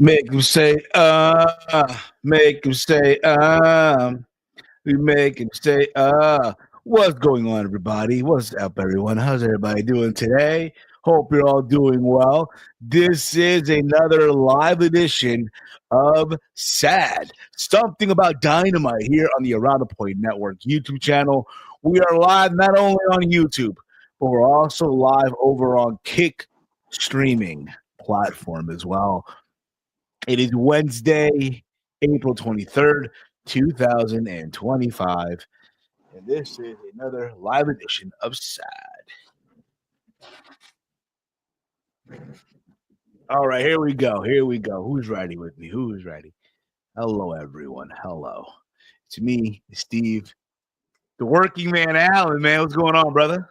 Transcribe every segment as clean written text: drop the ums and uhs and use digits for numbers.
Make him say, make him say, we make him say, What's going on, everybody? What's up, everyone? How's everybody doing today? Hope you're all doing well. This is another live edition of S.A.D, something about Dynamite here on the Around the Point Network YouTube channel. We are live not only on YouTube, but we're also live over on Kick streaming platform as well. It is Wednesday, April 23rd, 2025, and this is another live edition of S.A.D. All right, here we go. Here we go. Who's ready with me? Who's ready? Hello, everyone. Hello. It's me, Steve, the working man, Alan, man. What's going on, brother?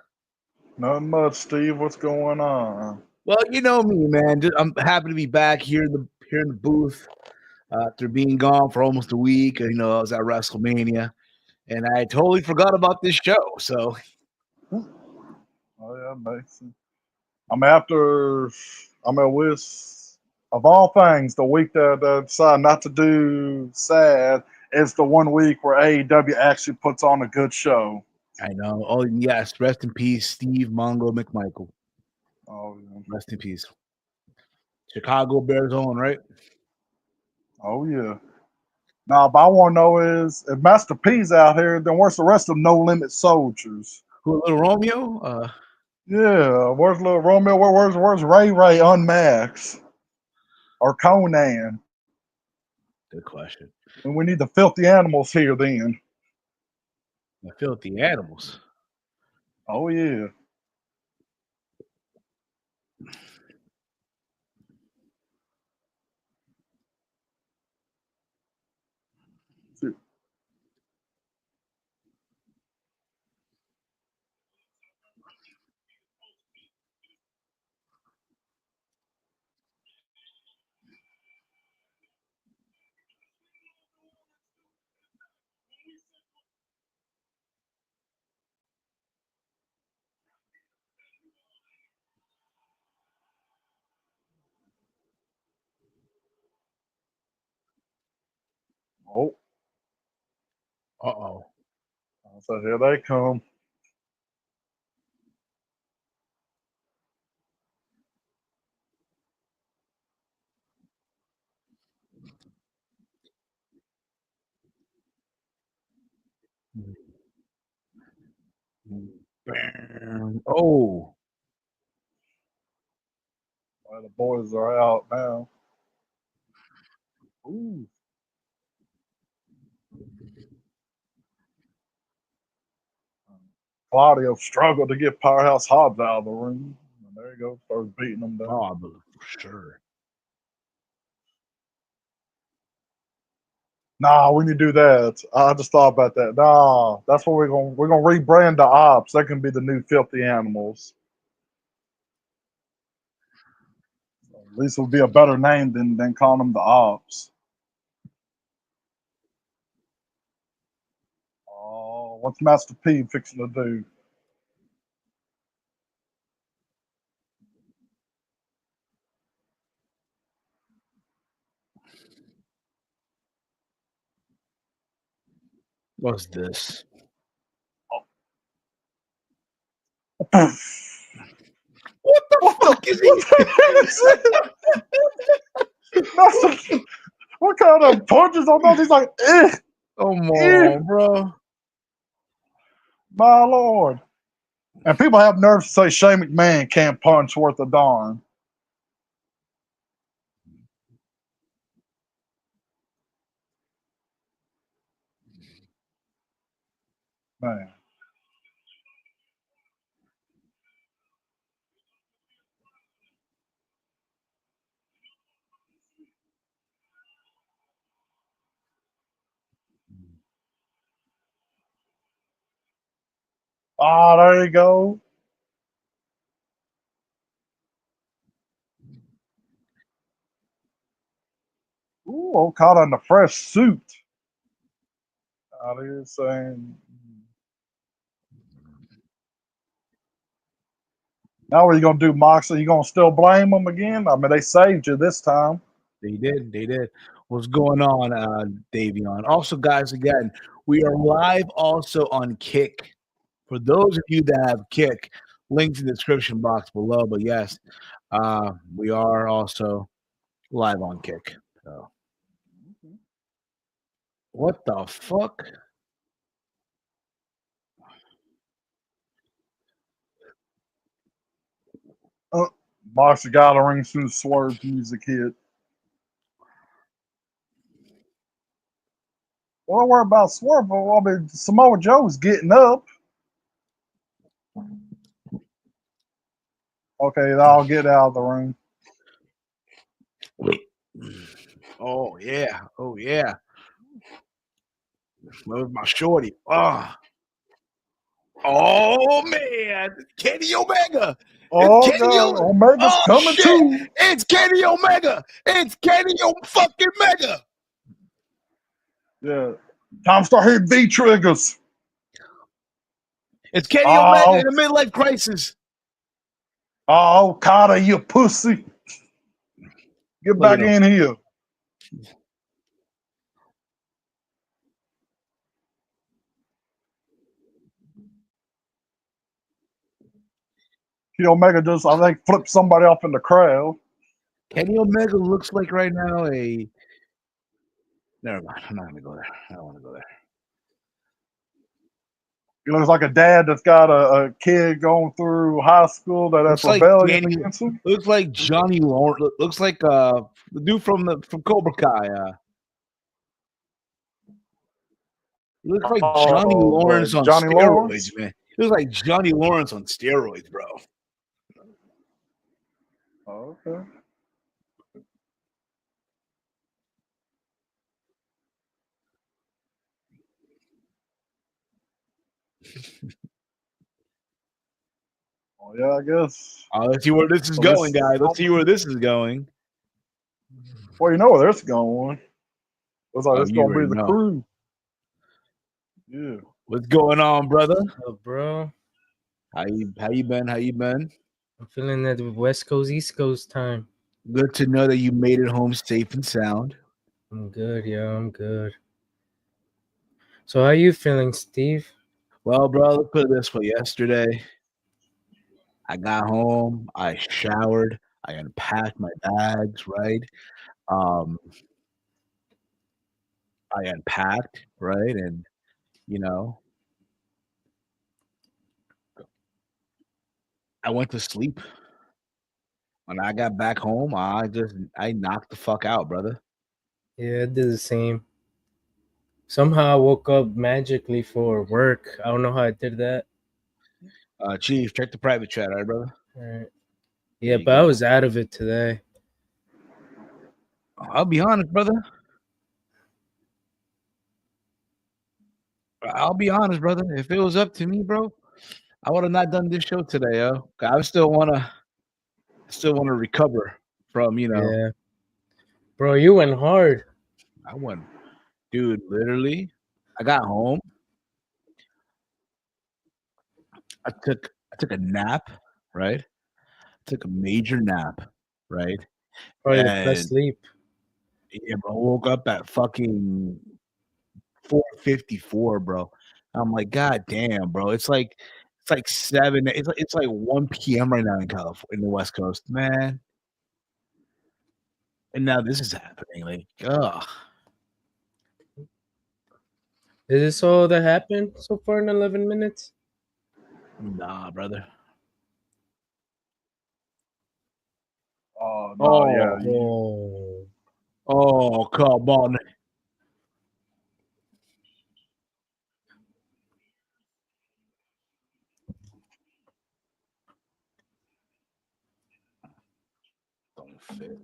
Not much, Steve. What's going on? Well, you know me, man. I'm happy to be back here in the booth after being gone for almost a week. I was at WrestleMania, and I totally forgot about this show. So, Oh yeah, Mason. With of all things, the week that I decided not to do sad is the one week where AEW actually puts on a good show. I know. Oh yes, rest in peace, Steve Mongo McMichael. Oh yeah. Rest in peace. Chicago Bears own, right? Oh yeah. Now, but I want to know is if Master P's out here, then where's the rest of No Limit Soldiers? Who, Little Romeo? Yeah, where's Little Romeo? Where's Ray Ray Unmaxed or Conan? Good question. And we need the filthy animals here then. The filthy animals. Oh yeah. Oh, Uh-oh. so here they come. Oh. Well, the boys are out now. Ooh. Claudio struggled to get Powerhouse Hobbs out of the ring. And there you go, starts beating them down. Oh, for sure. Nah, we need to do that. I just thought about that. Nah, that's what we're gonna rebrand the ops. That can be the new filthy animals. At least it would be a better name than calling them the ops. Oh, what's Master P fixing to do? What's this? What the fuck is he? What kind of punches on those? He's like, Come on, bro. My lord. And people have nerves to say Shane McMahon can't punch worth a darn. Man. Ah, there you go. Ooh, Okada in a fresh suit. Out here saying, now what are you going to do, Moxley? You going to still blame them again? I mean, they saved you this time. They did. They did. What's going on, Davion? Also, guys, again, we are live also on Kick. For those of you that have Kick, links in the description box below. But yes, we are also live on Kick. So, what the fuck? Boxer got a ring soon as Swerve music hit. Well, don't worry about Swerve. Well, I mean, Samoa Joe's getting up. Okay, I'll get out of the ring. Wait. Oh yeah. Oh yeah. Where's my shorty? Oh man, Kenny Omega. It's Oh Kenny God, Omega. Omega's Oh coming shit. too. It's Kenny Omega. It's Kenny fucking Omega. Yeah, time to start hitting V triggers. It's Kenny Omega Oh, in a midlife crisis. oh, Okada, you pussy. Get Look at back him. in here. Omega just, I think, flipped somebody off in the crowd. Kenny Omega looks like right now a. Never mind. I'm not gonna go there. I don't want to go there. He looks like a dad that's got a kid going through high school that's Looks like rebellion Danny. against him. Looks like Johnny Lawrence. Looks like the dude from Cobra Kai. Looks like Johnny Oh, Lawrence on Johnny steroids, Lawrence. man. Looks like Johnny Lawrence on steroids, bro. Oh, okay. Oh, yeah, I guess. Let's see where this is So going, this, guys. Let's see where this is going. well, you know where this going. Looks like Oh, it's you going to already be the know. crew. Yeah. What's going on, brother? Oh, bro. How you been? How you been? I'm feeling that West Coast, East Coast time. Good to know that you made it home safe and sound. I'm good, yo. I'm good. So how you feeling, Steve? Well, bro, let's put it this way. Yesterday, I got home, I showered, I unpacked my bags, right? Um, I unpacked, right? And, you know, I went to sleep. When I got back home, I knocked the fuck out, brother. Yeah, I did the same. Somehow I woke up magically for work. I don't know how I did that. Chief, check the private chat, all right, brother? All right. There Yeah, you but I go. was out of it today. I'll be honest, brother. I'll be honest, brother. If it was up to me, bro, I would have not done this show today, yo. I still wanna recover from, Yeah. Bro, you went hard. I went, dude, literally. I got home. I took a nap, right? Took a major nap, right? Probably the best And sleep. yeah, bro, I woke up at fucking 4:54, bro. I'm like, God damn, bro. It's like 7. It's like 1 p.m. right now in California, in the West Coast, man. And now this is happening. Like, ugh. Is this all that happened so far in 11 minutes? Nah, brother. Oh, no, yeah. Oh. Oh, come on. Don't fit.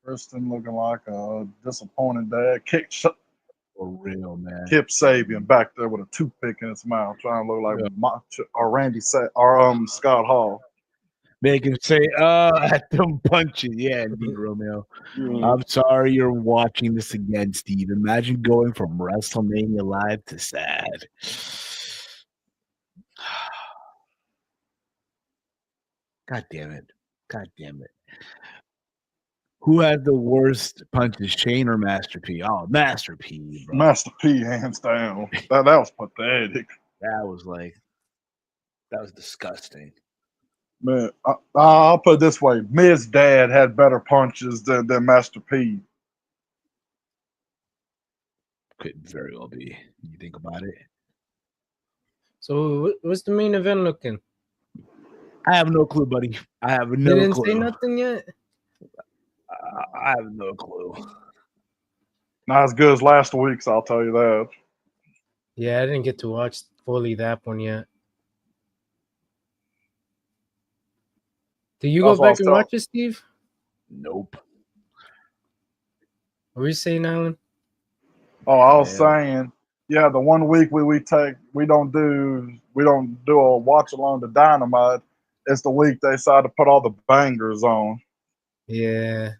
Kristen looking like a disappointed dad. For real, man. Kip Sabian back there with a toothpick in his mouth, trying to look like or Scott Hall. Make him say, at them punches. Yeah, indeed, Romeo. Yeah. I'm sorry you're watching this again, Steve. Imagine going from WrestleMania Live to S.A.D. God damn it. God damn it. Who had the worst punches, Shane or Master P? Oh, Master P, bro. Master P, hands down. That was pathetic. That was disgusting. Man, I'll put it this way: Miz Dad had better punches than Master P. Could very well be. You think about it. So what's the main event looking? I have no clue, buddy. I have no They didn't clue. say nothing yet. I have no clue. Not as good as last week's, I'll tell you that. Yeah, I didn't get to watch fully that one yet. Did you go back and watch it, Steve? Nope. What were you saying, Alan? Oh, I was saying, yeah, the 1 week we don't do a watch along to Dynamite. It's the week they decide to put all the bangers on. Yeah.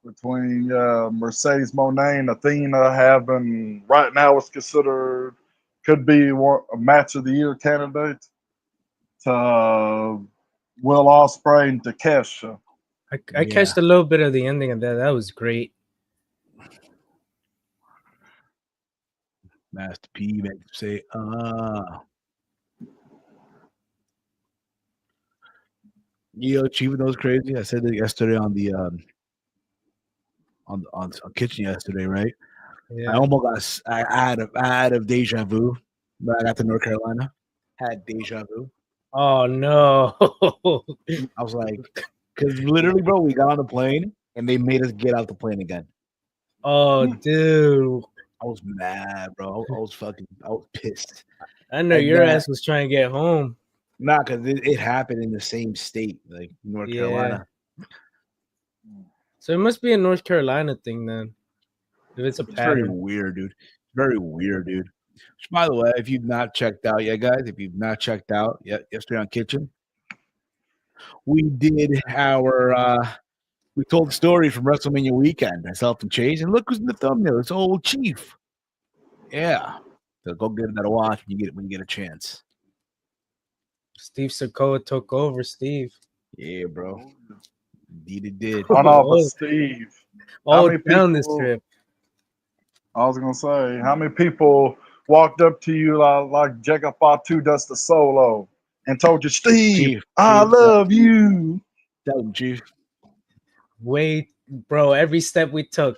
Between Mercedes Moné and Athena having right now it's considered could be a match of the year candidate to Will Ospreay and Takesha. I catched a little bit of the ending of that. That was great. Master P make him say, Chief knows crazy. I said that yesterday on the on Kitchen yesterday, right? Yeah. I almost got I had a deja vu when I got to North Carolina. Had deja vu. Oh no. I was like, because literally, bro, we got on the plane and they made us get out the plane again. Oh, dude. I was mad, bro. I was pissed. I know your ass was trying to get home. Nah, because it happened in the same state, like North Carolina. So it must be a North Carolina thing then. If it's a pattern. Very weird, dude. Very weird, dude. Which, by the way, if you've not checked out yet, guys, yesterday on Kitchen, we did we told the story from WrestleMania weekend, myself and Chase, and look who's in the thumbnail. It's old Chief. Yeah. So go give that a watch when you get a chance. Steve Sokoa took over, Steve. Yeah, bro. Indeed it did. Oh no, but Steve. All down this trip. I was gonna say, how many people walked up to you like Jacob Fatu does the solo and told you, Steve, I love you. Tell him, Chief. Wait, bro, every step we took,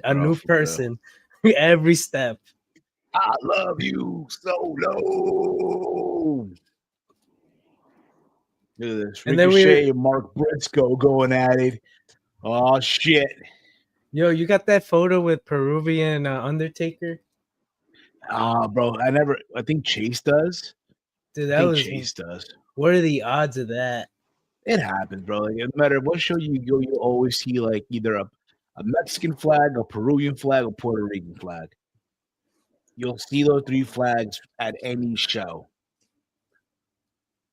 a new person. Every step. I love you, Solo. Look at this. Ricochet and Mark Briscoe going at it. Oh, shit. Yo, you got that photo with Peruvian Undertaker? Bro, I think Chase does. Dude, Chase does. What are the odds of that? It happens, bro. Like, no matter what show you go, you always see like either a Mexican flag, a Peruvian flag, a Puerto Rican flag. You'll see those three flags at any show.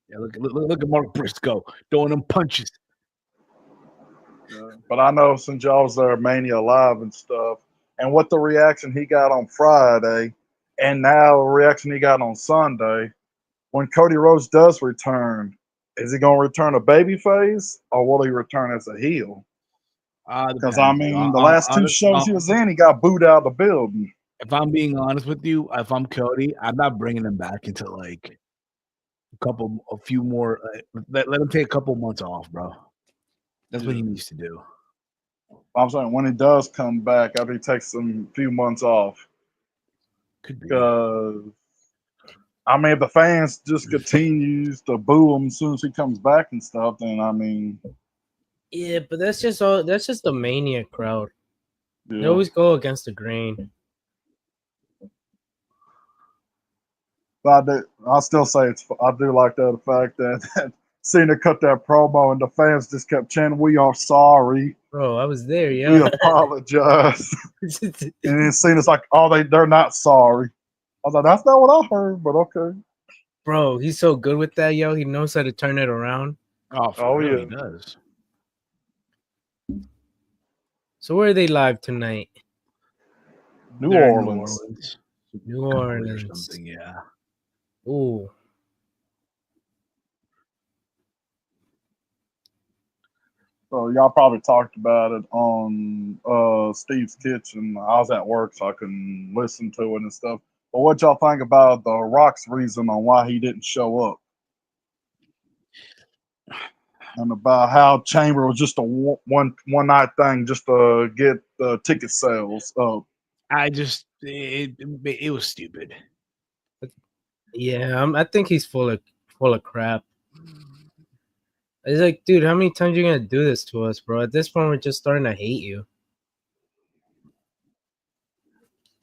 Yeah, look at Mark Briscoe throwing them punches. Yeah, but I know since y'all was there Mania Live and stuff, and what the reaction he got on Friday, and now the reaction he got on Sunday, when Cody Rhodes does return, is he going to return a babyface or will he return as a heel? Because I mean, the last two shows he was in, he got booed out of the building. If I'm being honest with you, if I'm Cody, I'm not bringing him back until like a few more. Let him take a couple months off, bro. That's what he needs to do. I'm saying when he does come back, after he takes some few months off. Could be. I mean, if the fans just continues to boo him as soon as he comes back and stuff, then I mean. Yeah, but that's just the Mania crowd. Yeah. They always go against the grain. But I still say I do like the fact that Cena cut that promo and the fans just kept chanting, "We are sorry." Bro, I was there, We yeah. apologize. And then Cena's like, oh, they're not sorry. I was like, that's not what I heard, but okay. Bro, he's so good with that, yo. He knows how to turn it around. Oh, for Oh, real, he yeah. does. So where are they live tonight? New They're in New Orleans. Orleans. New Cali or Orleans. something, yeah. Ooh. So y'all probably talked about it on Steve's Kitchen. I was at work, so I couldn't listen to it and stuff. But what y'all think about the Rock's reason on why he didn't show up? And about how Chamber was just a one night thing just to get the ticket sales up. I just it was stupid. Yeah, I think he's full of crap. It's like, dude, how many times you gonna do this to us, bro? At this point, we're just starting to hate you.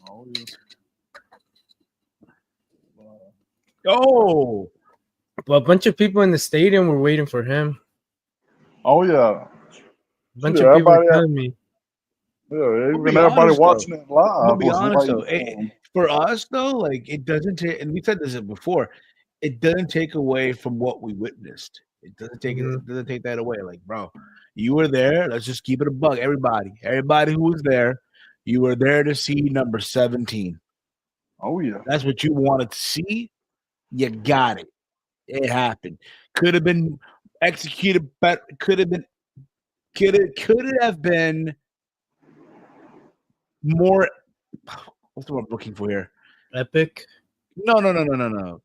Oh, yeah. Oh, But a bunch of people in the stadium were waiting for him. Oh yeah. A bunch Yeah, of people were everybody, telling me. yeah, but even be everybody honest though. watching it I'm gonna live be was honest waiting though. for him. For us though, like it doesn't take, and we said this before. It doesn't take away from what we witnessed. It doesn't take Mhm. it doesn't take that away. Like, bro, you were there. Let's just keep it a bug. Everybody who was there, you were there to see number 17. Oh yeah. That's what you wanted to see. You got it. It happened. Could have been executed better. Could it have been more? What's the word I'm looking for here? Epic. No.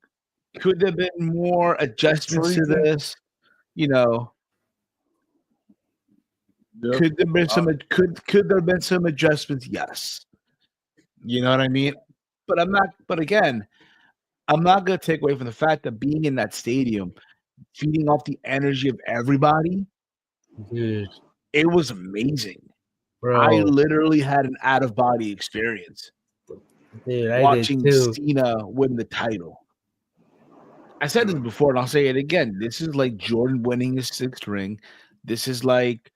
Could there have been more adjustments to Intriguing. this? You know, Yep. could there been some? Could there have been some adjustments? Yes. You know what I mean. But I'm not. But again, I'm not going to take away from the fact that being in that stadium, feeding off the energy of everybody, Dude, it was amazing. I bro. literally had an out of body experience Dude, I did watching too. Cena win the title. I said this before and I'll say it again. This is like Jordan winning his 6th ring. This is like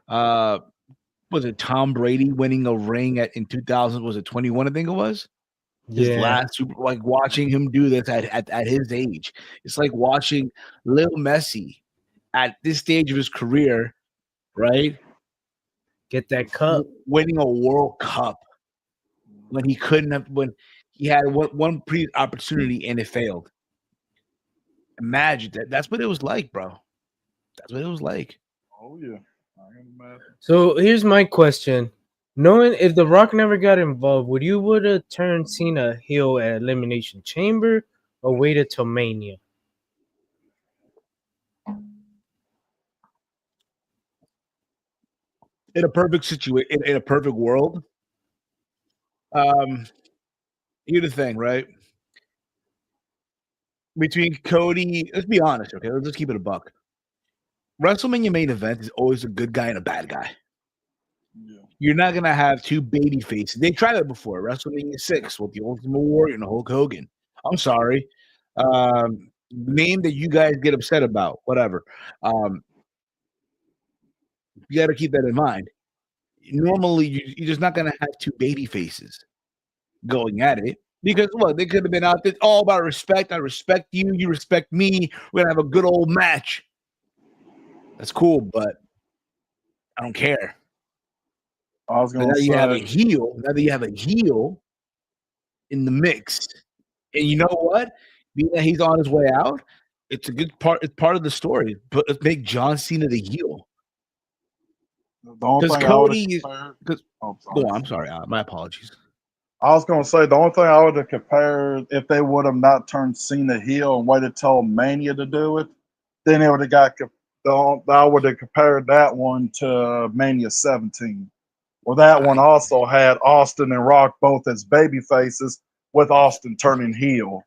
was it Tom Brady winning a ring in 2000, was it 21 I think it was? His Yeah. last super, like watching him do this at his age. It's like watching Lil Messi at this stage of his career, right? Get that cup. Winning a World Cup when he couldn't have, when he had one pre opportunity and it failed. Imagine that. That's what it was like, bro. That's what it was like. Oh yeah. I can imagine. So here's my question. Knowing if The Rock never got involved, would have turned Cena heel at Elimination Chamber or waited till Mania? In a perfect situation, in a perfect world, here's the thing, right? Between Cody, let's be honest, okay? Let's just keep it a buck. WrestleMania main event is always a good guy and a bad guy. Yeah. You're not gonna have two baby faces. They tried it before. WrestleMania 6 with the Ultimate Warrior and Hulk Hogan. I'm sorry. Name that you guys get upset about, whatever. You got to keep that in mind. Normally, you're just not gonna have two baby faces going at it. Because look, they could have been out there all about respect. I respect you, you respect me. We're gonna have a good old match. That's cool, but I don't care. I was But gonna now you have a say, heel. Now that you have a heel in the mix, and you know what? Being that he's on his way out, it's a good part. It's part of the story. But let's make John Cena the heel the only because thing I would have Cody. compared. Because Oh, go sorry. on. I'm sorry. My apologies. I was gonna say the only thing I would have compared if they would have not turned Cena heel and waited till Mania to do it, then it would have got. I would have compared that one to Mania 17, where that one also had Austin and Rock both as baby faces, with Austin turning heel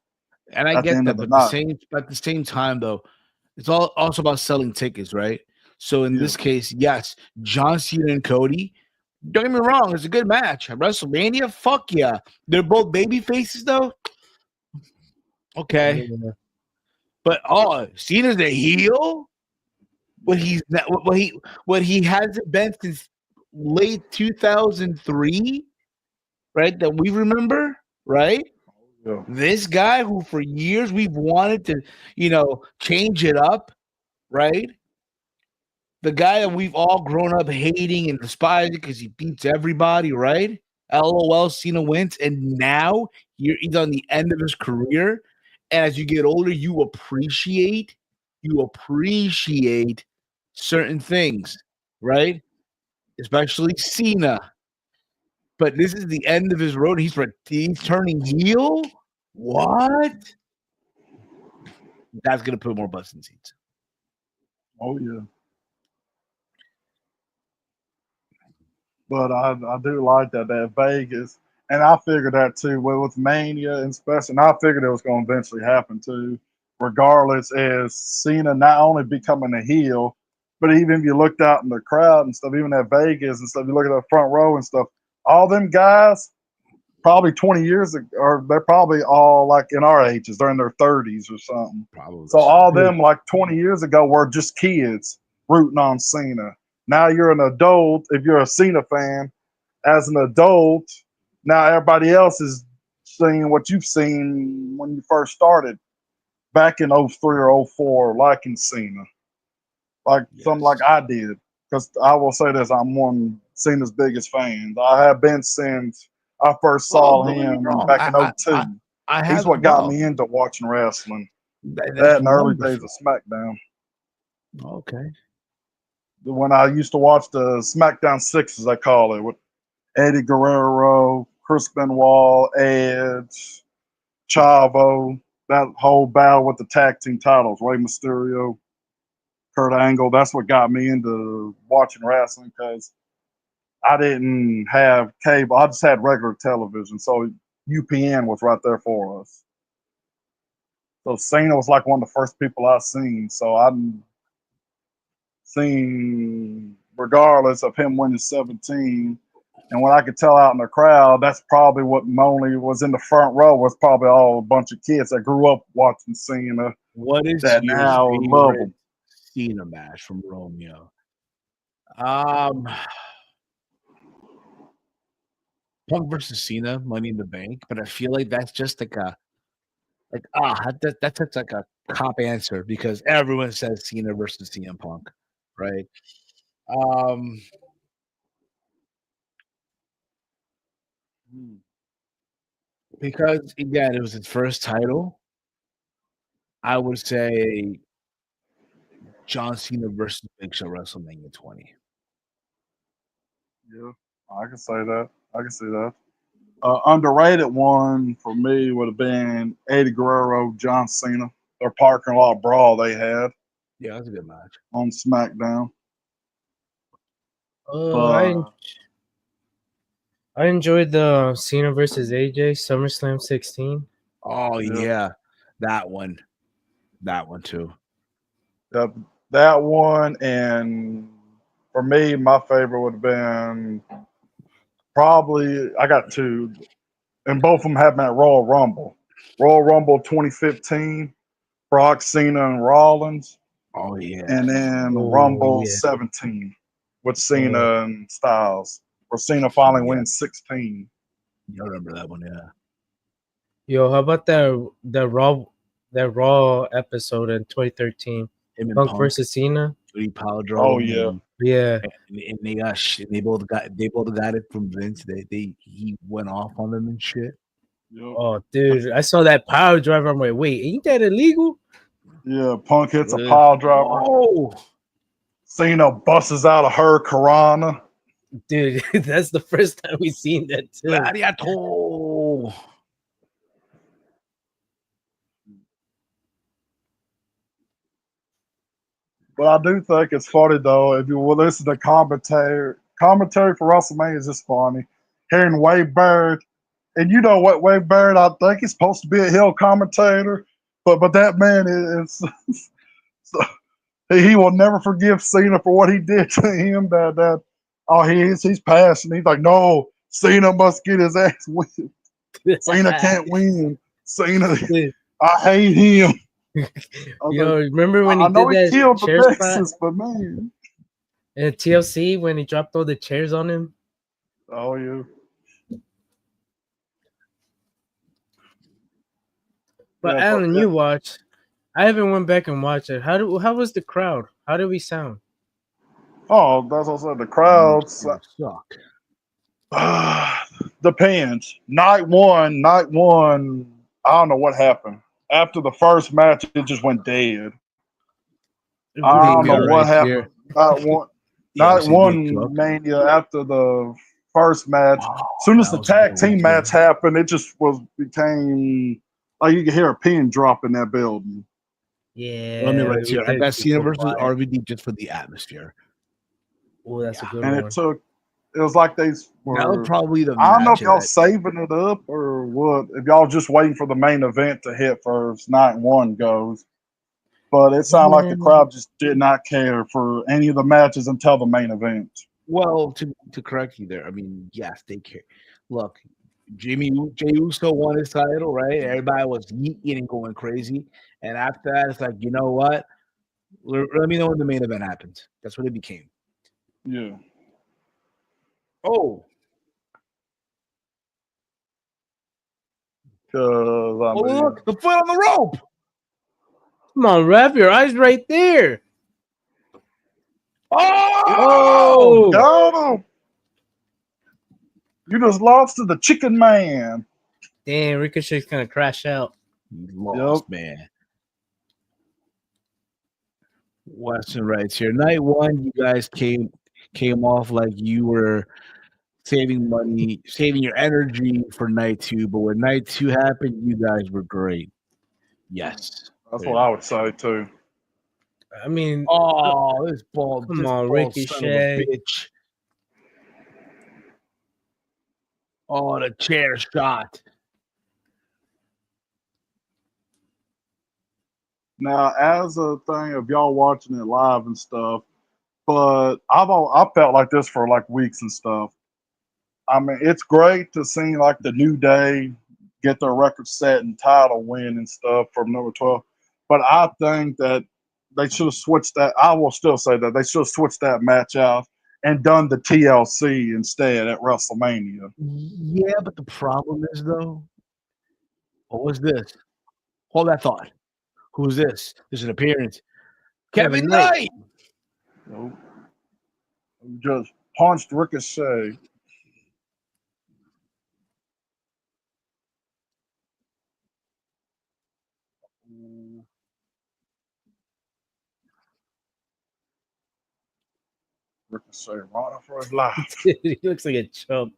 And I at the get end that, of the but night. at the same time, though, it's all also about selling tickets, right? So in Yeah. this case, yes, John Cena and Cody. Don't get me wrong, it's a good match. At WrestleMania, fuck yeah. They're both baby faces, though. Okay. Yeah. But Cena's a heel? what he's not, what he hasn't been since late 2003, right? That we remember, right? Yeah. This guy who for years we've wanted to, change it up, right? The guy that we've all grown up hating and despising because he beats everybody, right? LOL, Cena wins, and now he's on the end of his career. And as you get older, you appreciate certain things, right? Especially Cena. But this is the end of his road. He's turning heel. What? That's gonna put more butts in seats. Oh yeah. But I do like that Vegas, and I figured that too. With Mania and especially, and I figured it was going to eventually happen too. Regardless, as Cena not only becoming a heel, but even if you looked out in the crowd and stuff, even at Vegas and stuff, you look at the front row and stuff. All them guys, probably 20 years ago, or they're probably all like in our ages, they're in their 30s or something. Probably. So all them like 20 years ago were just kids rooting on Cena. Now you're an adult. If you're a Cena fan, as an adult, now everybody else is seeing what you've seen when you first started back in 03 or 04, liking Cena. Like something like I did. Because I will say this, I'm one of Cena's biggest fans. I have been since I first saw him back in 02. He's what got me into watching wrestling. That in the early days of SmackDown. Okay. When I used to watch the SmackDown 6, as I call it, with Eddie Guerrero, Chris Benoit, Edge, Chavo, that whole battle with the tag team titles, Rey Mysterio, Kurt Angle. That's what got me into watching wrestling because I didn't have cable. I just had regular television. So UPN was right there for us. So Cena was like one of the first people I seen. So I'm seen, regardless of him winning 17. And what I could tell out in the crowd, that's probably what only was in the front row was probably all a bunch of kids that grew up watching Cena. What is that your now love favorite him. Cena match from Romeo? Punk versus Cena, Money in the Bank, but I feel like that's just that's just like a cop answer because everyone says Cena versus CM Punk, right? Because again, it was his first title. I would say John Cena versus Big Show WrestleMania 20. Yeah, I can say that. I can see that. Underrated one for me would have been Eddie Guerrero, John Cena. Their parking lot brawl they had Yeah, that's a good match. on SmackDown. I enjoyed the Cena versus AJ SummerSlam 16. Oh yeah, that one too. That one, and for me, my favorite would have been probably I got two, and both of them have been at Royal Rumble. Royal Rumble 2015, Brock, Cena, and Rollins. Oh yeah, And then Rumble 17 with Cena and Styles, where Cena finally wins 16. You remember that one, yeah. Yo, how about that Raw episode in 2013? Punk versus Cena. He power drove. Oh yeah, yeah. And they got shit. They both got it from Vince. He went off on them and shit. Yep. Oh, dude, I saw that power driver. I'm like, wait, ain't that illegal? Yeah, Punk hits a power driver. Oh, Cena busts out a Hurricanrana. Dude, that's the first time we've seen that too. Gladiator. But I do think it's funny though. If you will listen to commentary for WrestleMania is just funny. Hearing Wade Barrett, and you know what Wade Barrett, I think he's supposed to be a heel commentator, but that man is so, he will never forgive Cena for what he did to him. He's passionate. He's like, no, Cena must get his ass whipped. Cena can't win. Cena, I hate him. Remember when he I know did he that killed the chair spot Texas, but man, at TLC when he dropped all the chairs on him? oh yeah. But Yeah, Alan, you watched. I haven't went back and watched it. How was the crowd? How did we sound? oh, that's what I said. The crowds Suck. depends. Night one. I don't know what happened after the first match. It just went dead. I don't know PPR what right happened. here. Night TLC get one cooked. mania after the first match. Oh, As soon as that the was a good tag one team too. match happened, it just became like you could hear a pin drop in that building. Yeah. Let me write we here. I did got Cena go versus quiet. RVD just for the atmosphere. Oh, that's a good And one. it was like they That was were. probably the I don't know match. if y'all saving it up or what. If y'all just waiting for the main event to hit first, night one goes. But it sounded like the crowd just did not care for any of the matches until the main event. Well, to correct you there, I mean, yes, they care. Look, Jay Uso won his title, right? Everybody was yeeting and going crazy. And after that, it's like, you know what? Let me know when the main event happens. That's what it became. Yeah. Oh, Because I mean, look, the foot on the rope. Come on, Rev, your eyes right there. Oh, got him. You just lost to the Chicken Man. Damn, Ricochet's gonna crash out. he lost, man. Western rights here. Night one, you guys came off like you were saving money, saving your energy for night two. But when night two happened, you guys were great. Yes. That's what I would say too. I mean, Oh, this ball, come this on, ball son of a Ricochet. bitch. Oh, the chair shot. Now, as a thing of y'all watching it live and stuff, but I felt like this for like weeks and stuff. I mean, it's great to see like the New Day get their record set and title win and stuff from number 12. But I think that they should have switched that. I will still say that they should have switched that match out and done the TLC instead at WrestleMania. Yeah, but the problem is though, what was this? Hold that thought. Who's this? There's an appearance. Kevin Knight. Nope. Just punched Ricochet. Ricochet running for his life. He looks like a chump.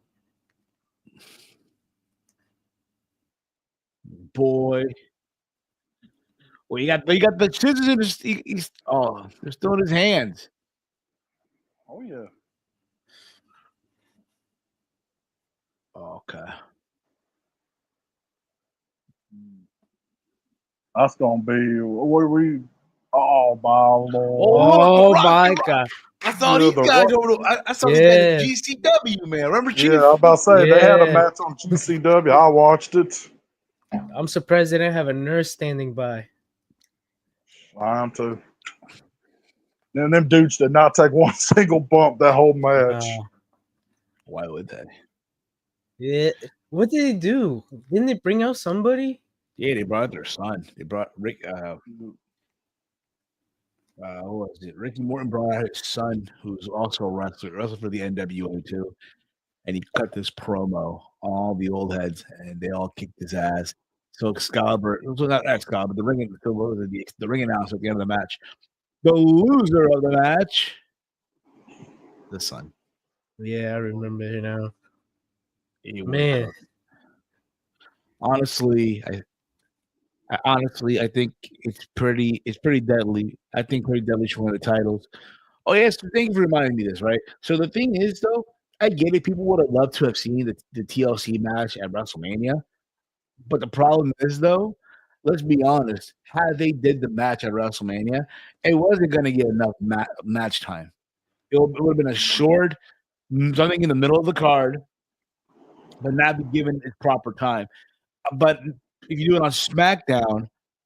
Boy. Well, you got the scissors in his. They're still in his hands. Oh yeah. Okay. That's gonna be what we. Oh my lord! Oh my god! I saw these guys over. I saw these guys at GCW, man. Remember, Chief? Yeah, I was about to say they had a match on GCW. I watched it. I'm surprised they didn't have a nurse standing by. I am too. And them dudes did not take one single bump that whole match. Why would they? Yeah. What did they do? Didn't they bring out somebody? Yeah, they brought their son. They brought Rick. What was it? Ricky Morton brought out his son, who's also a wrestler for the NWA too. And he cut this promo, all the old heads, and they all kicked his ass. So Excalibur, it was not Excalibur, the ring announcer at the end of the match. The loser of the match, the son. Yeah, I remember it now. Man, honestly, I think it's pretty deadly. I think pretty deadly should win the titles. Oh yes, thank you for reminding me this. Right. So the thing is, though, I get it. People would have loved to have seen the TLC match at WrestleMania, but the problem is, though, let's be honest. How they did the match at WrestleMania, it wasn't going to get enough match time. It would have been a short, something in the middle of the card, but not be given its proper time. But if you do it on SmackDown,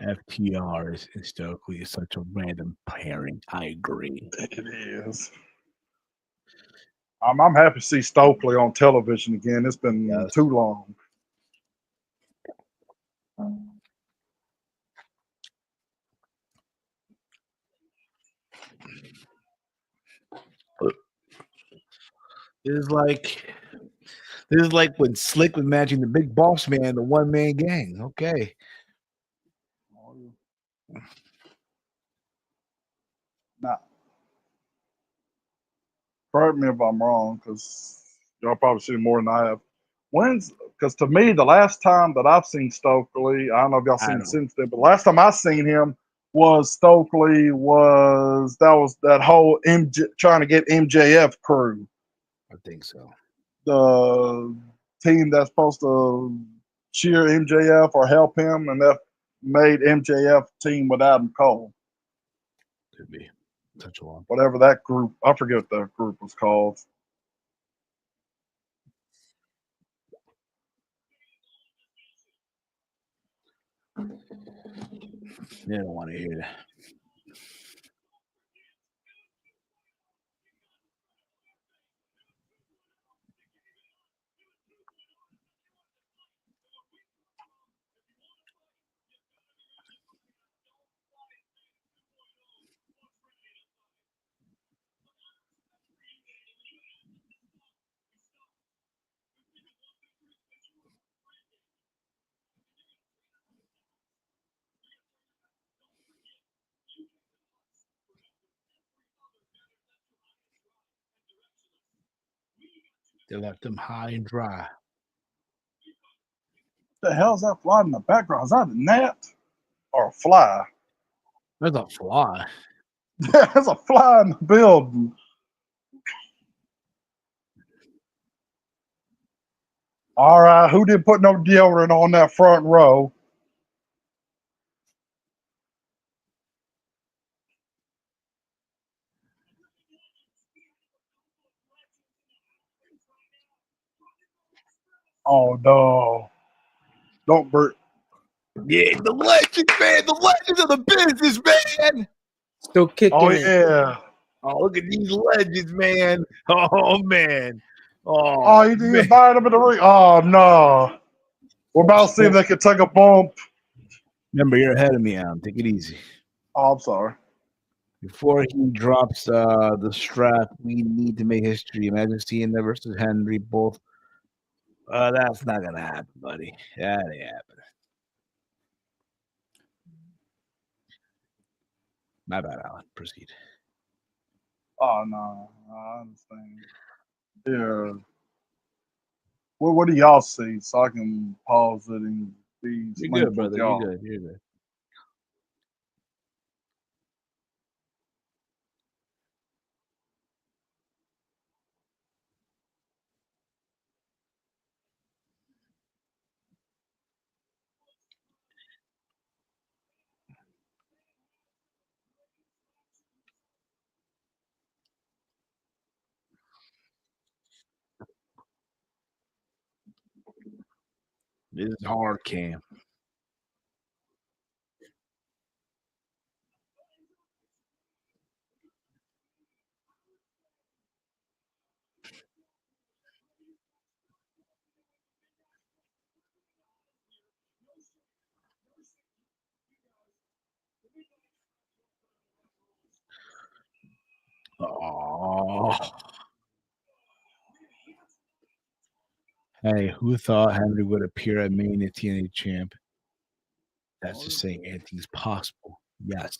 FTR is Stokely is such a random pairing. I agree. It is. I'm happy to see Stokely on television again. It's been Yes. too long. It's like this is like when Slick was managing the Big Boss Man, the one man gang. Okay. Now, correct me if I'm wrong, because y'all probably seen more than I have. Because to me, the last time that I've seen Stokely, I don't know if y'all seen since then, but last time I seen him was Stokely was that whole trying to get MJF crew, I think so. the team that's supposed to cheer MJF or help him, and that made MJF team with Adam Cole. Could be. Such a long. Whatever that group, I forget what that group was called. They don't want to hear that. They left them high and dry. What the hell's that fly in the background? Is that a gnat or a fly? There's a fly. There's a fly in the building. All right, who didn't put no deodorant on that front row? Oh no! Don't burn. Yeah, the legend, man. The legend of the business, man. Still kicking Oh it. yeah! Oh, look at these legends, man. Oh man. Oh, Oh, you man. invited him in the ring. Oh no! We're about to see if they can take a bump. Remember, you're ahead of me, Adam. Take it easy. Oh, I'm sorry. Before he drops the strap, we need to make history. Imagine seeing that versus Henry both. That's not gonna happen, buddy. That ain't happening. My bad, Alan. Proceed. Oh no! I understand. Yeah. What do y'all see so I can pause it and be You're linked good, with brother. y'all? You're good. You're good. This is hard, Cam. Oh. Hey, who thought Henry would appear at Mania TNA champ? That's just saying anything's possible. Yes.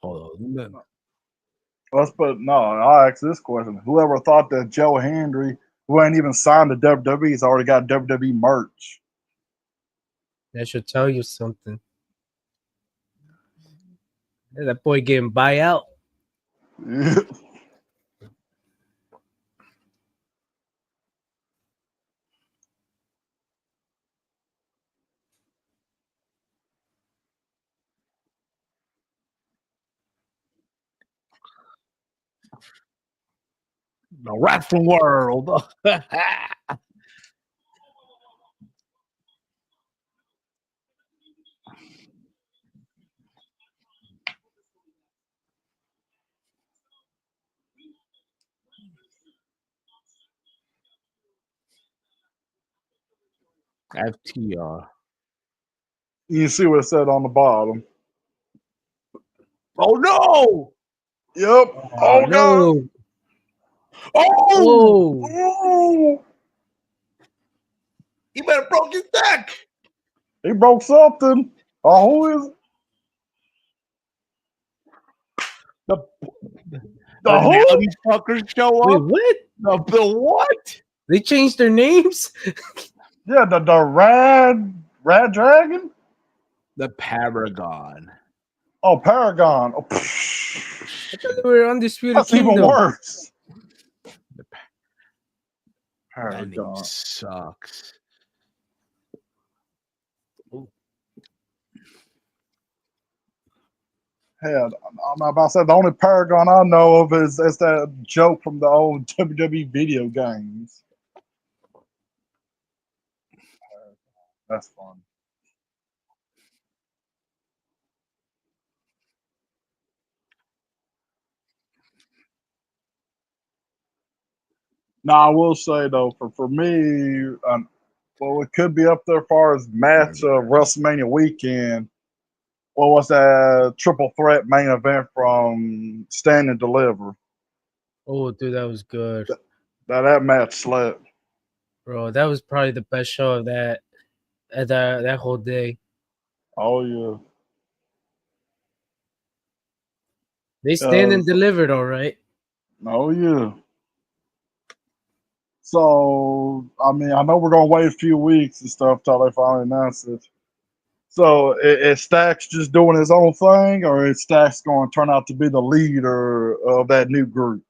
Although, I'll ask this question. Whoever thought that Joe Hendry, who ain't even signed to WWE, has already got WWE merch? That should tell you something. That boy getting buyout. the wrestling world. FTR. You can see what it said on the bottom. Oh no! Yep. Oh, God. no! Oh! Oh, Oh, He might have broke his neck. he broke something. Oh, who is it? The, The now who? these fuckers show wait, up. what? The what? They changed their names? Yeah, the Rad Dragon? The Paragon. Oh, Paragon. Oh, I thought they were Undisputed that's even Kingdom. worse. The pa- that name Paragon. sucks. Hell, I'm about to say the only Paragon I know of is that joke from the old WWE video games. That's fun. Now I will say though, for me, well, it could be up there as far as match of WrestleMania weekend. What was that triple threat main event from Stand and Deliver? Oh, dude, that was good, That match slept. bro. That was probably the best show of that whole day. Oh yeah. They stand and delivered, all right. Oh yeah. So I mean, I know we're gonna wait a few weeks and stuff till they finally announce it. So is Stacks just doing his own thing, or is Stacks going to turn out to be the leader of that new group?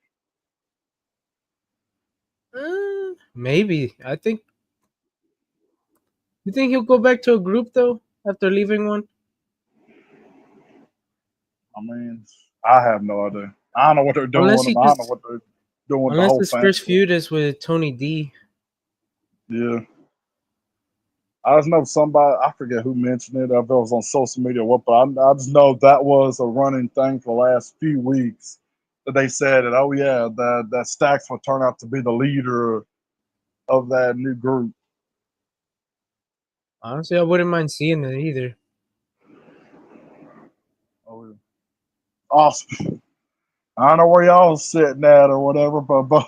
Maybe. I think. You think he'll go back to a group though after leaving one? I mean, I have no idea. I don't know what they're doing Unless with he him. I don't know just, what they're doing with the unless whole his first family. feud is with Tony D. Yeah. I just know somebody, I forget who mentioned it, if it was on social media or what, but I just know that was a running thing for the last few weeks that they said that, oh yeah, that Stacks will turn out to be the leader of that new group. Honestly, I wouldn't mind seeing it either. Oh, yeah. Awesome. I don't know where y'all sitting at or whatever, but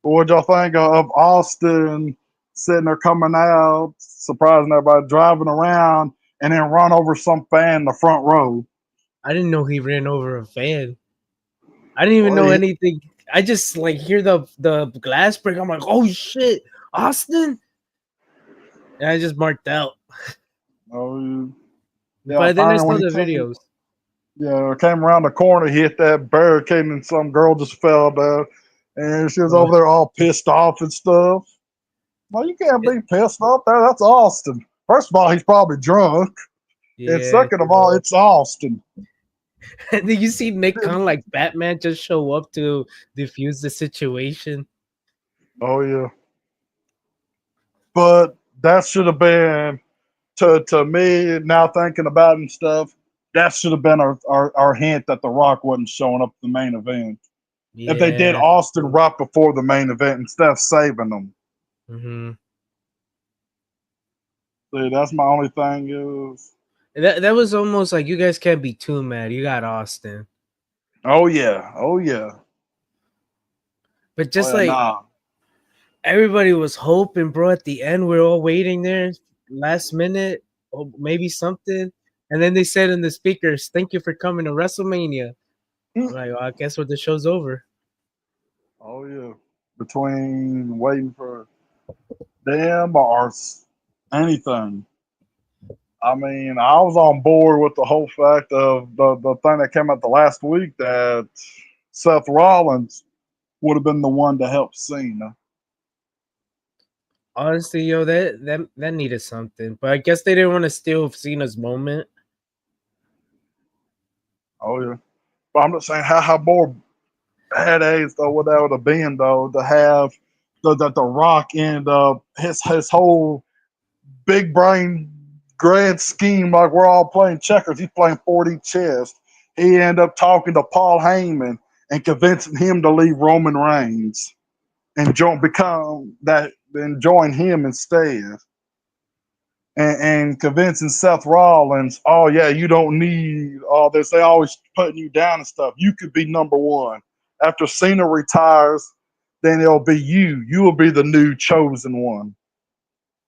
what y'all think of Austin sitting there coming out, surprising everybody, driving around, and then run over some fan in the front row? I didn't know he ran over a fan. I didn't even Well, know anything. I just like hear the glass break. I'm like, oh shit, Austin, and I just marked out. oh, yeah, But then I apparently saw when he the came, videos. yeah, came around the corner, he hit that barricade, and some girl just fell down, and she was Uh, over there all pissed off and stuff. Well, you can't be pissed off there. That's Austin. First of all, he's probably drunk, and yeah. second of all, it's Austin. Did you see Nick Khan like Batman just show up to defuse the situation? Oh yeah. But that should have been to me now thinking about it and stuff. That should have been our hint that The Rock wasn't showing up to the main event. If they did Yeah. Austin right before the main event instead of saving them, Mm-hmm. see, that's my only thing is. That was almost like you guys can't be too mad. You got Austin, Oh yeah, oh yeah, but oh just yeah. like Nah, everybody was hoping, bro. At the end, we're all waiting there, last minute, or maybe something, and then they said in the speakers, "Thank you for coming to WrestleMania." I'm like, well, I guess what the show's over. oh yeah. Between waiting for them or anything. I mean, I was on board with the whole fact of the thing that came out the last week that Seth Rollins would have been the one to help Cena. Honestly, yo, that needed something, but I guess they didn't want to steal Cena's moment. Oh yeah, but I'm just saying how more headaches though what that would have been though to have the Rock and his whole big brain grand scheme like we're all playing checkers. He's playing 40 chess. He ended up talking to Paul Heyman and convincing him to leave Roman Reigns and join him instead. and convincing Seth Rollins, oh yeah, you don't need all this. They always putting you down and stuff. You could be number one. After Cena retires, then it'll be you. You will be the new chosen one,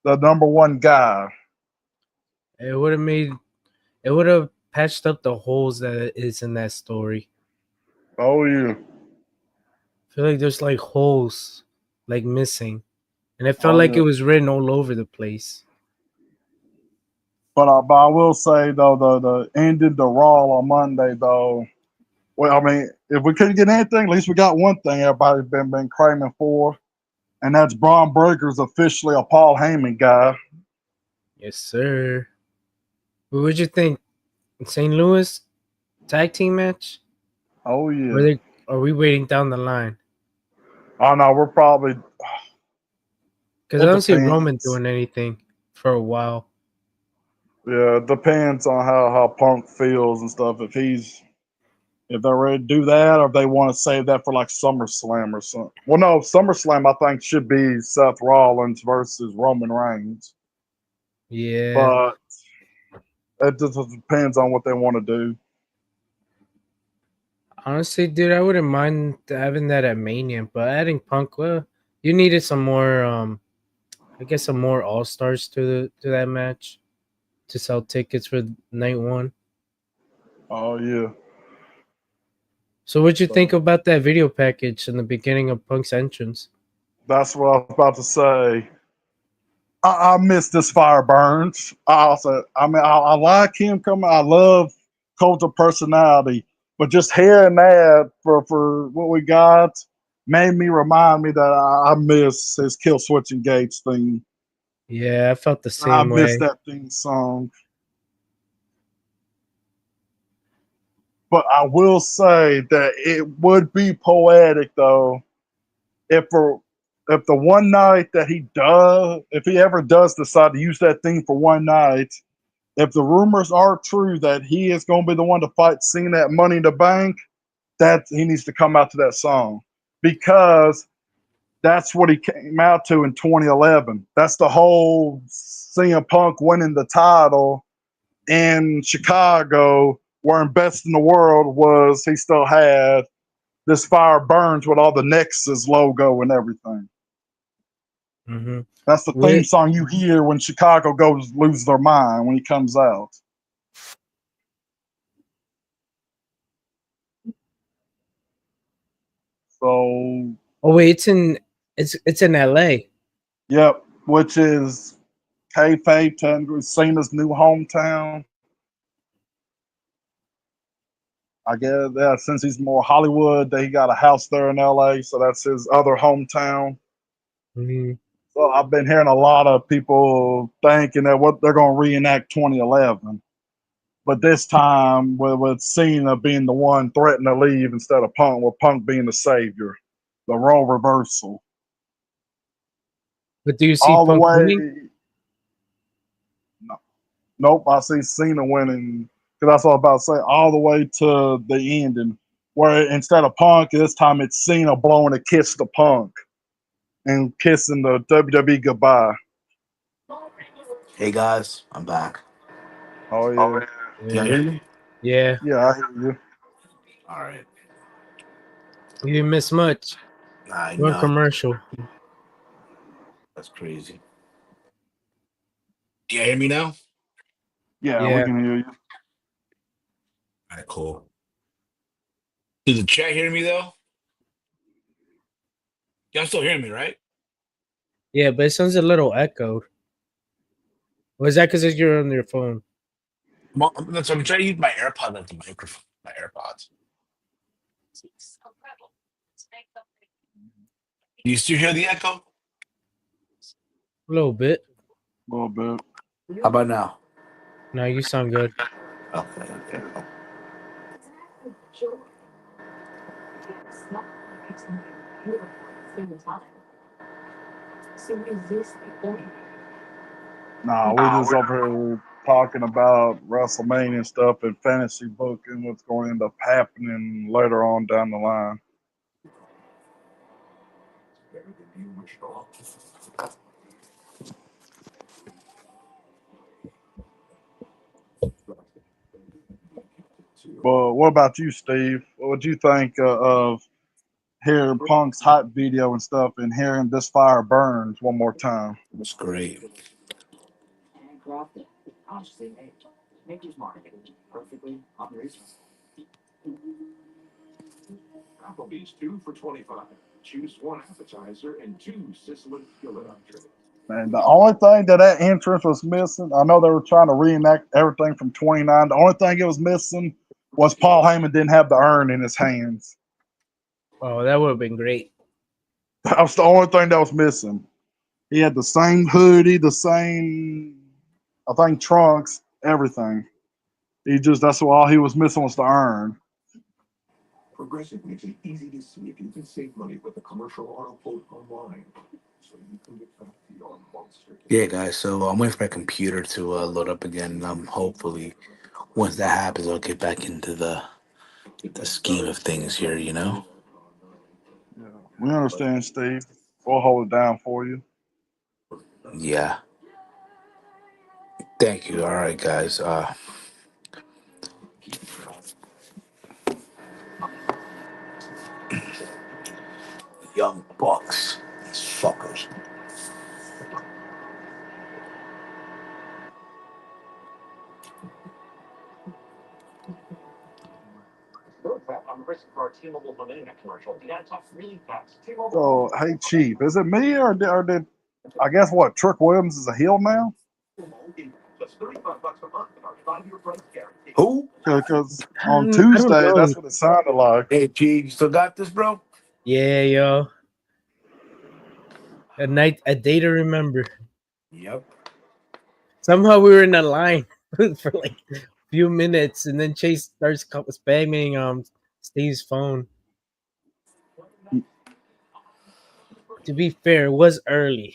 the number one guy. It would have made. It would have patched up the holes that is in that story. Oh yeah. I feel like there's like holes, like missing, and it felt Oh like yeah. it was written all over the place. But I will say though the ended the Raw on Monday though. Well, I mean, if we couldn't get anything, at least we got one thing everybody's been craving for, and that's Braun Breaker's officially a Paul Heyman guy. Yes, sir. What would you think? St. Louis tag team match? Oh Or yeah. they are we waiting down the line? Oh no, we're probably. Because I It don't see Roman depends. doing anything for a while. Yeah, it depends on how Punk feels and stuff. If they're ready to do that, or if they want to save that for like SummerSlam or something. Well, no, SummerSlam I think should be Seth Rollins versus Roman Reigns, Yeah. but it just depends on what they want to do. Honestly, dude, I wouldn't mind having that at Mania, but adding Punk, well, you needed some more I guess some more all stars to that match to sell tickets for night one. Oh yeah. So what'd you think So about that video package in the beginning of Punk's entrance? that's what I was about to say. I miss this fire burns. I like him coming. I love Coulter personality, but just hearing that for what we got made me remind me that I miss his kill switching gates thing. Yeah, I felt the I same miss way. that theme song. But I will say that it would be poetic though if for if the one night that he does, if he ever does decide to use that thing for one night, if the rumors are true that he is going to be the one to fight Cena at Money in the Bank, that he needs to come out to that song because that's what he came out to in 2011. That's the whole CM Punk winning the title in Chicago, where in Best in the World was he still had this fire burns with all the Nexus logo and everything. Mm-hmm. That's the theme song you hear when Chicago goes lose their mind when he comes out. So, Oh wait, it's in LA. yep, which is kayfabe to Cena's new hometown. I guess yeah, since he's more Hollywood, that he got a house there in LA, so that's his other hometown. Mm-hmm. So I've been hearing a lot of people thinking that what they're going to reenact 2011, but this time with Cena being the one threatening to leave instead of Punk, with Punk being the savior, the role reversal, But do you see all the Punk winning? way. No, nope, I see Cena winning because that's what I was about to say. All the way to the ending, where instead of Punk, this time it's Cena blowing a kiss to Punk and kissing the WWE goodbye. Hey guys, I'm back. Oh yeah, Can you Yeah. hear me? Yeah. yeah, I hear you. All right. You didn't miss much. I One know. commercial. That's crazy. Can you hear me now? Yeah, we Yeah. can hear you. All right, cool. Did the chat hear me though? Y'all still hearing me, right? Yeah, but it sounds a little echoed. Was that because you're on your phone? Well, that's I'm trying to use my AirPods as the microphone. My AirPods. You still hear the echo? A little bit. A little bit. How about now? No, you sound good. Okay. Nah, we just over here talking about WrestleMania and stuff and fantasy booking, what's going to end up happening later on down the line. But what about you, Steve? What would you think of hearing Punk's hot video and stuff, and hearing "This Fire Burns" one more time? It's great. And the only thing that entrance was missing, I know they were trying to reenact everything from 29. The only thing it was missing was Paul Heyman didn't have the urn in his hands. Oh, that would have been great. That was the only thing that was missing. He had the same hoodie, the same, I think, trunks, everything. That's all he was missing was the urn. Yeah, guys. So I'm waiting for my computer to load up again. Hopefully, once that happens, I'll get back into the scheme of things here. You know. Yeah, we understand, Steve. We'll hold it down for you. Yeah. Thank you. All right, guys. Young Bucks, suckers. So, hey, Chief, is it me or did I guess what Trick Williams is a heel now? Who? Because on I don't Tuesday, know. that's what it sounded like. Hey, G, you still got this, bro? Yeah, yo. A day to remember. Yep. Somehow we were in a line for like a few minutes, and then Chase starts spamming Steve's phone. To be fair, it was early,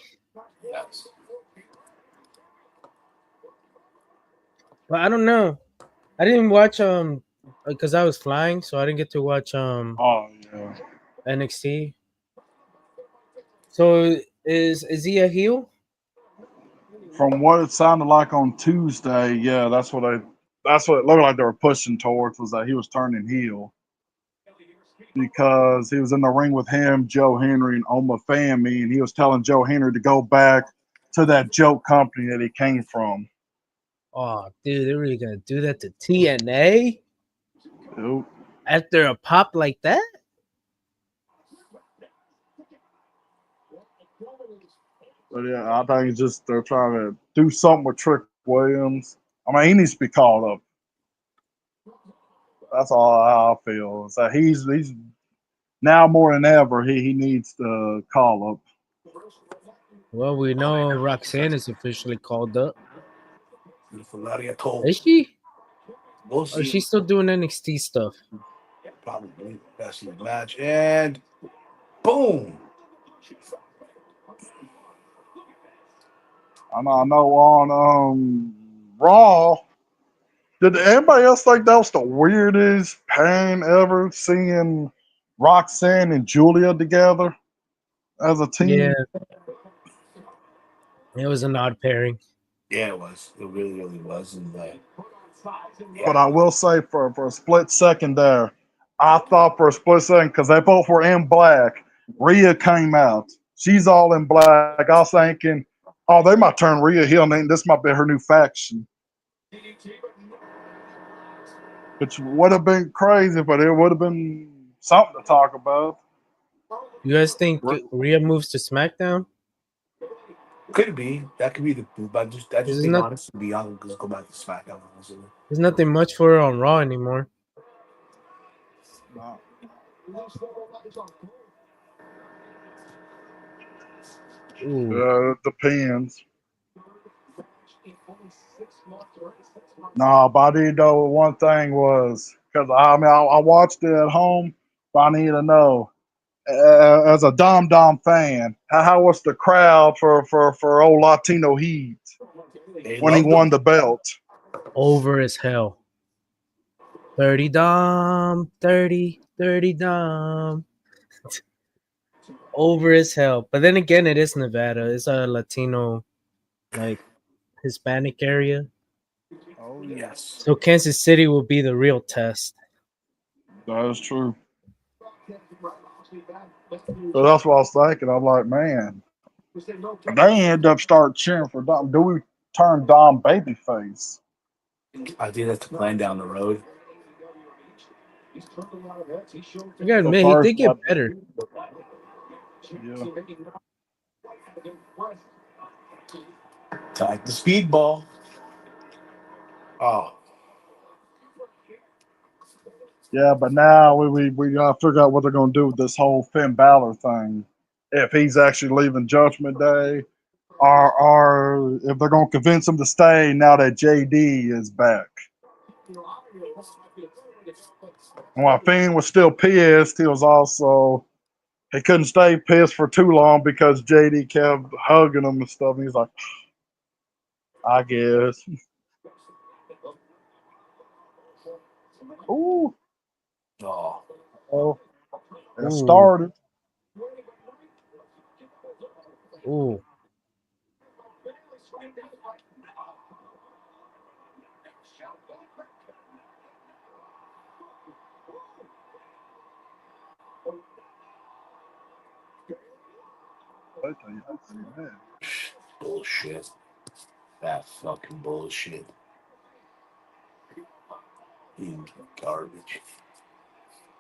Yes. but I don't know. I didn't watch because I was flying, so I didn't get to watch Oh yeah. NXT. So is he a heel? From what it sounded like on Tuesday, yeah, that's what it looked like they were pushing towards, was that he was turning heel because he was in the ring with him, Joe Henry, and Oma Fami, and he was telling Joe Henry to go back to that joke company that he came from. Oh, dude, they're really gonna do that to TNA Dude. after a pop like that? But yeah, I think it's just they're trying to do something with Trick Williams. I mean, he needs to be called up. That's all I feel. So he's now more than ever he needs to call up. Well, we know Roxanne is officially called up. Valeria told. Is she? We'll Or is see. she still doing NXT stuff? Probably. That's the match. And boom. I know on Raw. Did anybody else think that was the weirdest pain ever seeing Roxanne and Julia together as a Yeah, team? it was an odd pairing. Yeah, it was. It really, really was. And But yeah. I will say for a split second there, I thought for a split second, because they both were in black, Rhea came out. She's all in black. I was thinking, oh, they might turn Rhea heel, and this might be her new faction. Which would have been crazy, but it would have been something to talk about. You guys think Rhea moves to SmackDown? Could be. That could be the but I just There's think not honestly be honest, let's go back to SmackDown. Honestly. there's nothing much for her on Raw anymore. No. Ooh. It depends. No, but I did know one thing was, because I mean I watched it at home, but I need to know, as a Dom fan, how was the crowd for old Latino Heat They when he loved won them. the belt? Over as hell. 30 Dom, 30 Dom. Over as hell. But then again, it is Nevada. It's a Latino, like Hispanic area. Oh yes, So Kansas City will be the real test. that is true. So that's what I was thinking. I'm like, man, they end up start cheering for Dom. Do we turn Dom babyface? I think that's the plan down the road. I gotta So admit, he first, did get better. yeah, Like the speedball. Oh, yeah, but now we gotta figure out what they're gonna do with this whole Finn Balor thing. If he's actually leaving Judgment Day, or if they're gonna convince him to stay now that JD is back. And while Finn was still pissed, he was also he couldn't stay pissed for too long because JD kept hugging him and stuff. And he's like, I guess. Ooh, oh. oh, it Ooh, started. ooh, I tell you, I see that. Bullshit. That fucking bullshit. You garbage.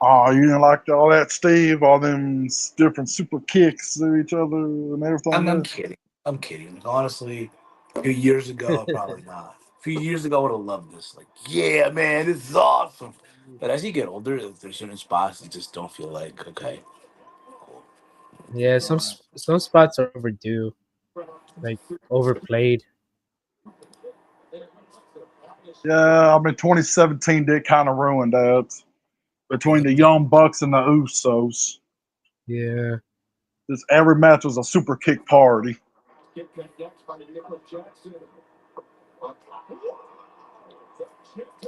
Oh, you didn't like all that, Steve? All them different super kicks to each other and everything I'm there? kidding. I'm kidding. Honestly, a few years ago, probably not. A few years ago, I would have loved this. Like, yeah, man, this is awesome. But as you get older, there's certain spots that just don't feel like, okay, cool. yeah. Right. Some spots are overdue, like overplayed. Yeah, I mean, 2017 did kind of ruin that between Yep. the Young Bucks and the Usos. Yeah. This every match was a super kick party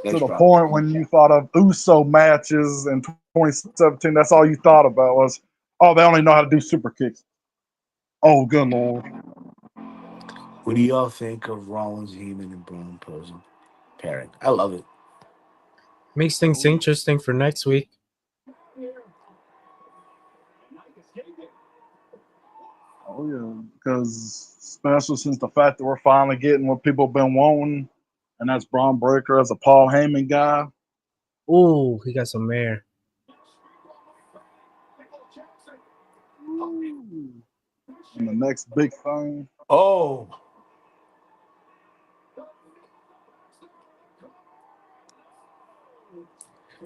to That's the probably. point when you thought of Uso matches in 2017. That's all you thought about was, oh, they only know how to do super kicks. Oh, good lord. What do y'all think of Rollins, Heyman, and Braun posing pairing? I love it. Makes things interesting for next week. Oh yeah, because especially since the fact that we're finally getting what people have been wanting, and that's Braun Breaker as a Paul Heyman guy. Ooh, he got some air. Ooh. And the next big thing. Oh,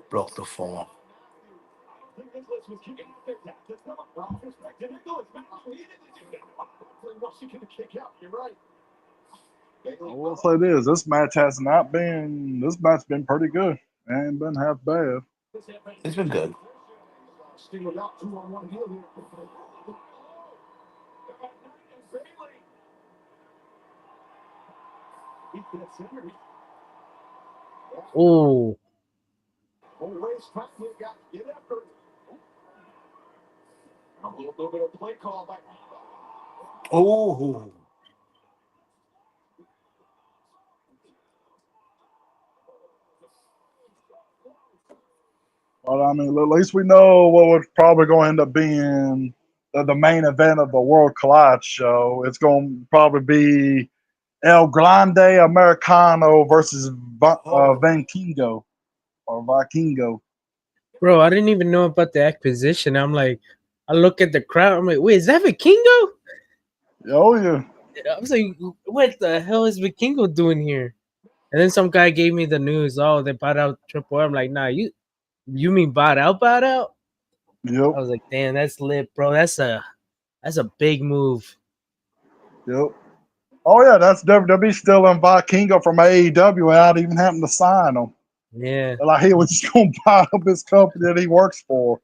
broke the phone. I will say this match has not been this match been pretty good. It ain't been half bad. It's been good. Ooh, Oh, But I mean, at least we know what was probably going to end up being the main event of the World Collide show. It's going to probably be El Grande Americano versus oh. Vankingo or Vikingo. bro, I didn't even know about the acquisition. I'm like, I look at the crowd. I'm like, wait, is that Vikingo? Oh yeah, I was like, what the hell is Vikingo doing here? And then some guy gave me the news. Oh, they bought out Triple M. I'm like, nah, you mean bought out, bought out? yep, I was like, damn, that's lit, bro. That's a big move. yep. Oh yeah, that's WWE still in Vikingo from AEW without even having to sign him. Yeah, Like he was just gonna buy up his company that he works for.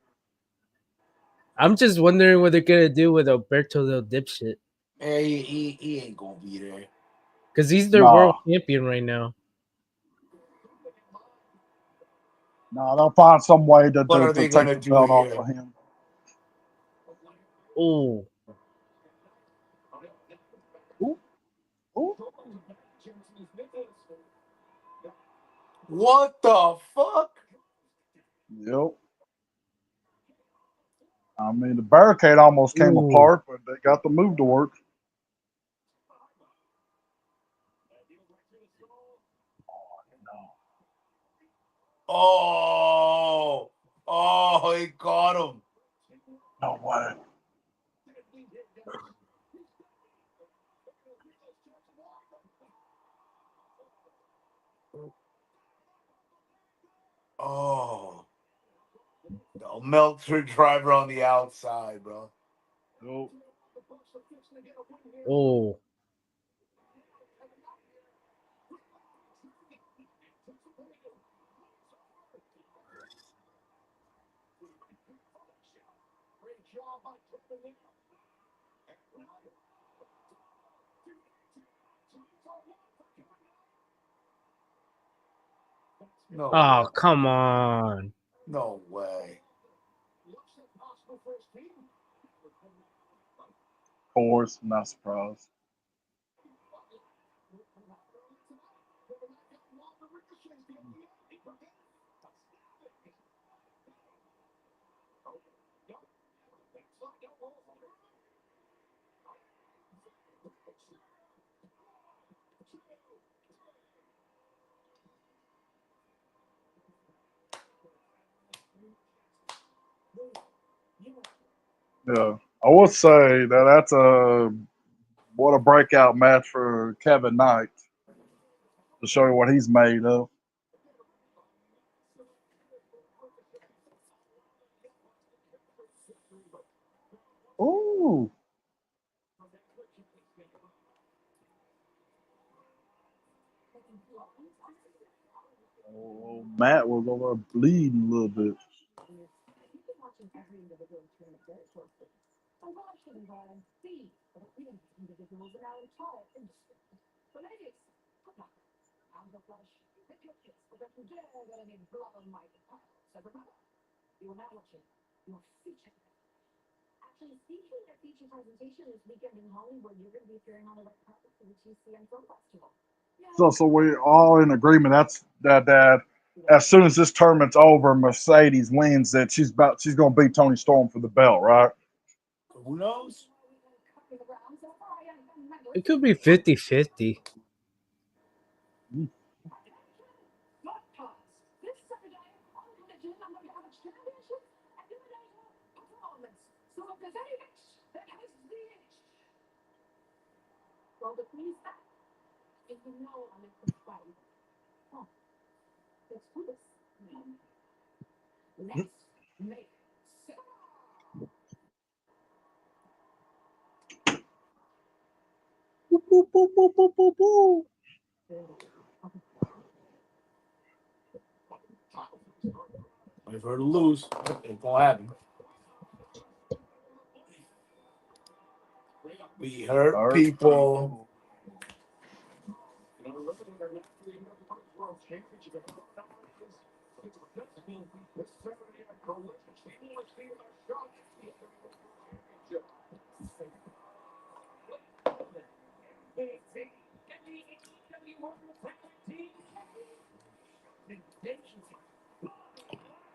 I'm just wondering what they're gonna do with Alberto Del Dipshit Hey, he ain't gonna be there. because he's their world Nah, champion right now. nah, they'll find some way to, What to, are to they take gonna the do belt off here? of him. Oh, Ooh, ooh. What the fuck? Yep. I mean, the barricade almost came Ooh. apart, but they got the move to work. Oh, oh, he caught him. No way. Oh, the Meltzer driver on the outside, bro. Yep. Oh. No Oh, way. come on. No way. Of course, not surprised. Yeah, I would say that's a what a breakout match for Kevin Knight to show you what he's made of. Ooh, oh, Matt was over bleeding a little bit. So we're all in agreement. That's that. As soon as this tournament's over, Mercedes wins. That she's gonna beat Tony Storm for the belt, right? Who knows? It could be 50-50. Boop, boop, boop, boop, boop, boop, boop. Wait for her to lose. Ain't gonna happen. We hurt Hurt people. people.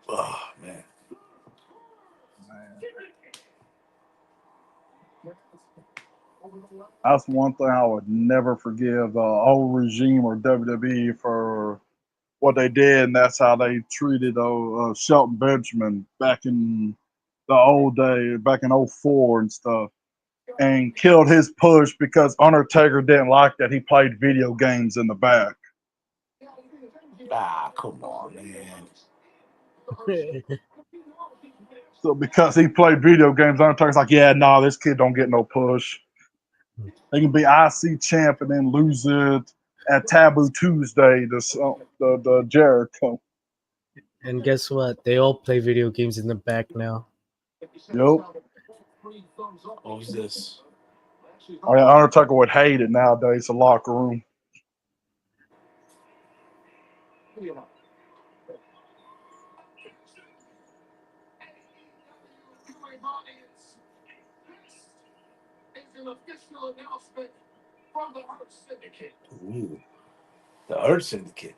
Oh man. Man, that's one thing I would never forgive the old regime or WWE for what they did, and that's how they treated Shelton Benjamin back in the old day, back in '04 and stuff, and killed his push because Undertaker didn't like that he played video games in the back. Ah, come on, man. So because he played video games, Undertaker's like, yeah, no, this kid don't get no push. He can be IC champ and then lose it at Taboo Tuesday to the Jericho. And guess what? They all play video games in the back now. Yep. What was this? I mean, Undertaker would hate it nowadays, the locker room. Ooh, the Hurt Syndicate.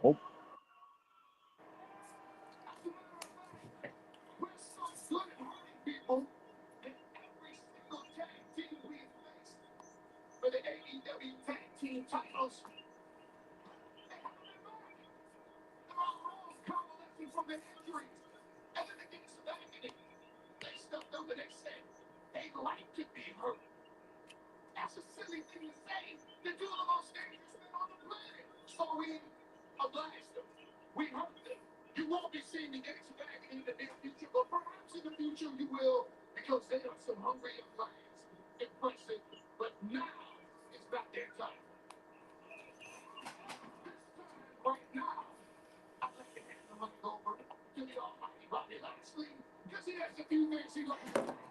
Oh,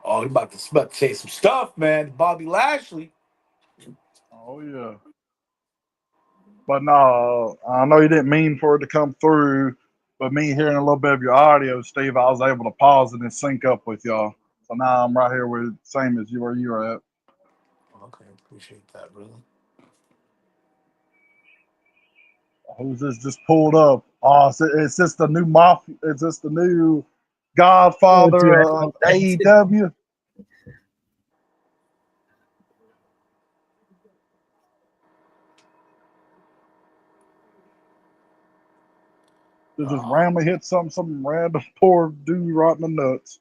Oh, he about to say some stuff, man. Bobby Lashley. oh yeah. But no, I know you didn't mean for it to come through, but me hearing a little bit of your audio, Steve, I was able to pause it and sync up with y'all. So now I'm right here with same as you where you're at. Okay, appreciate that, brother. Who's this just pulled up? Oh, it's just the new mafia. It's just the new Godfather Dude, I of felt that too. AEW. They just randomly hit some random poor dude right in the nuts.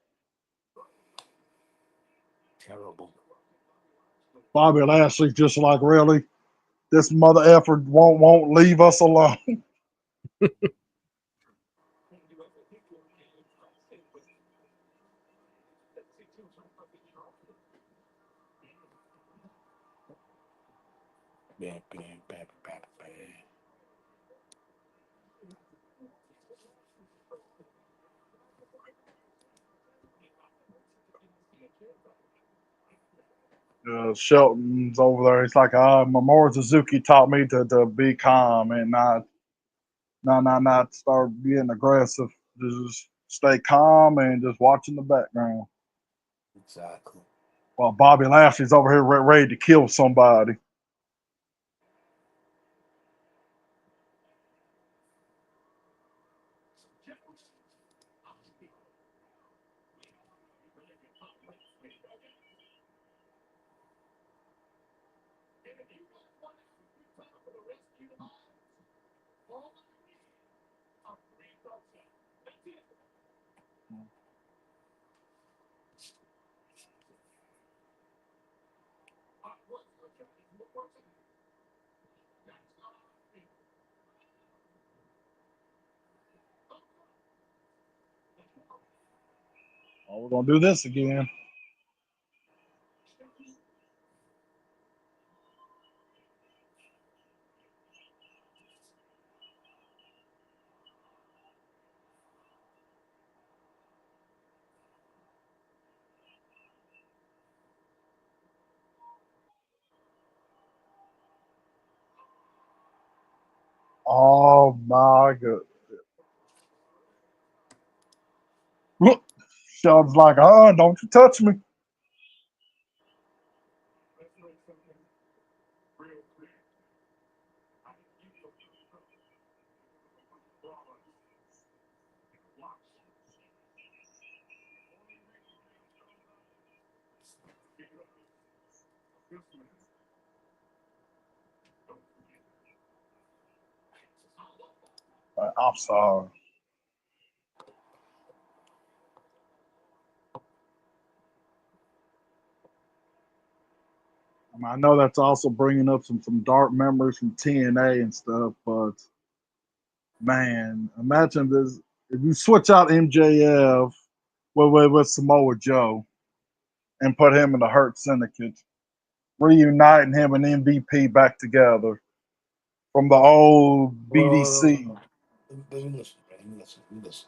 Terrible. Bobby Lashley just like really, this mother effer won't leave us alone. Bam, bam, bam, bam, bam. Shelton's over there. He's like, Mamoru Suzuki taught me to be calm and not start being aggressive. Just stay calm and just watch in the background. Exactly. While Bobby Lashley's over here ready to kill somebody. Oh, we're gonna do this again. Oh my god. Look, Sean's like, don't you touch me. I'm sorry. I mean, I know that's also bringing up some dark memories from TNA and stuff, but man, imagine this if you switch out MJF with Samoa Joe and put him in the Hurt Syndicate, reuniting him and MVP back together from the old BDC. Well, let me listen, man. Let me listen. Let me listen.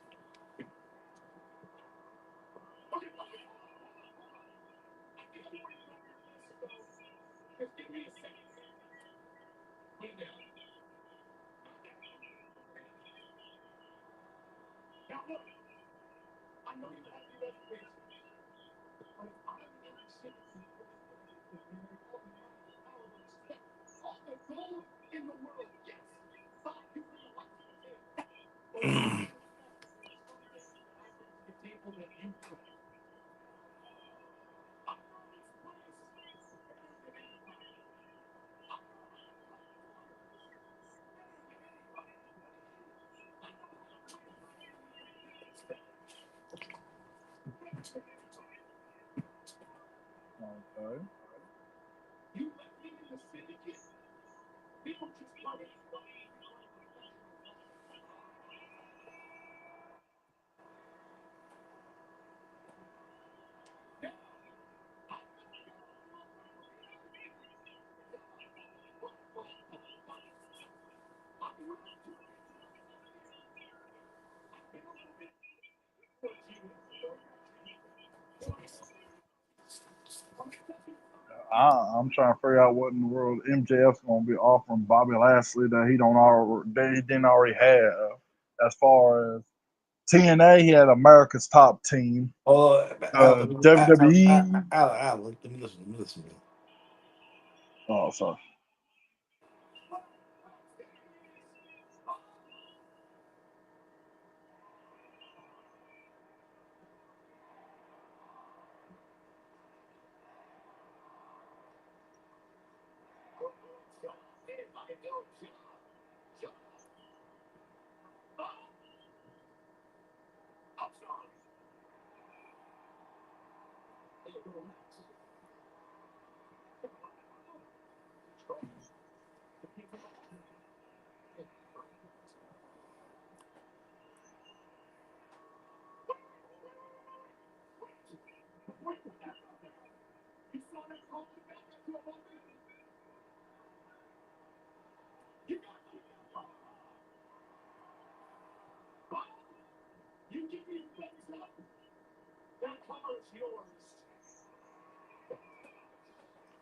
Okay. I'm trying to figure out what in the world MJF's going to be offering Bobby Lashley that he didn't already have. As far as TNA, he had America's Top Team. Oh, WWE. Al, let me listen. To me. Oh, sorry.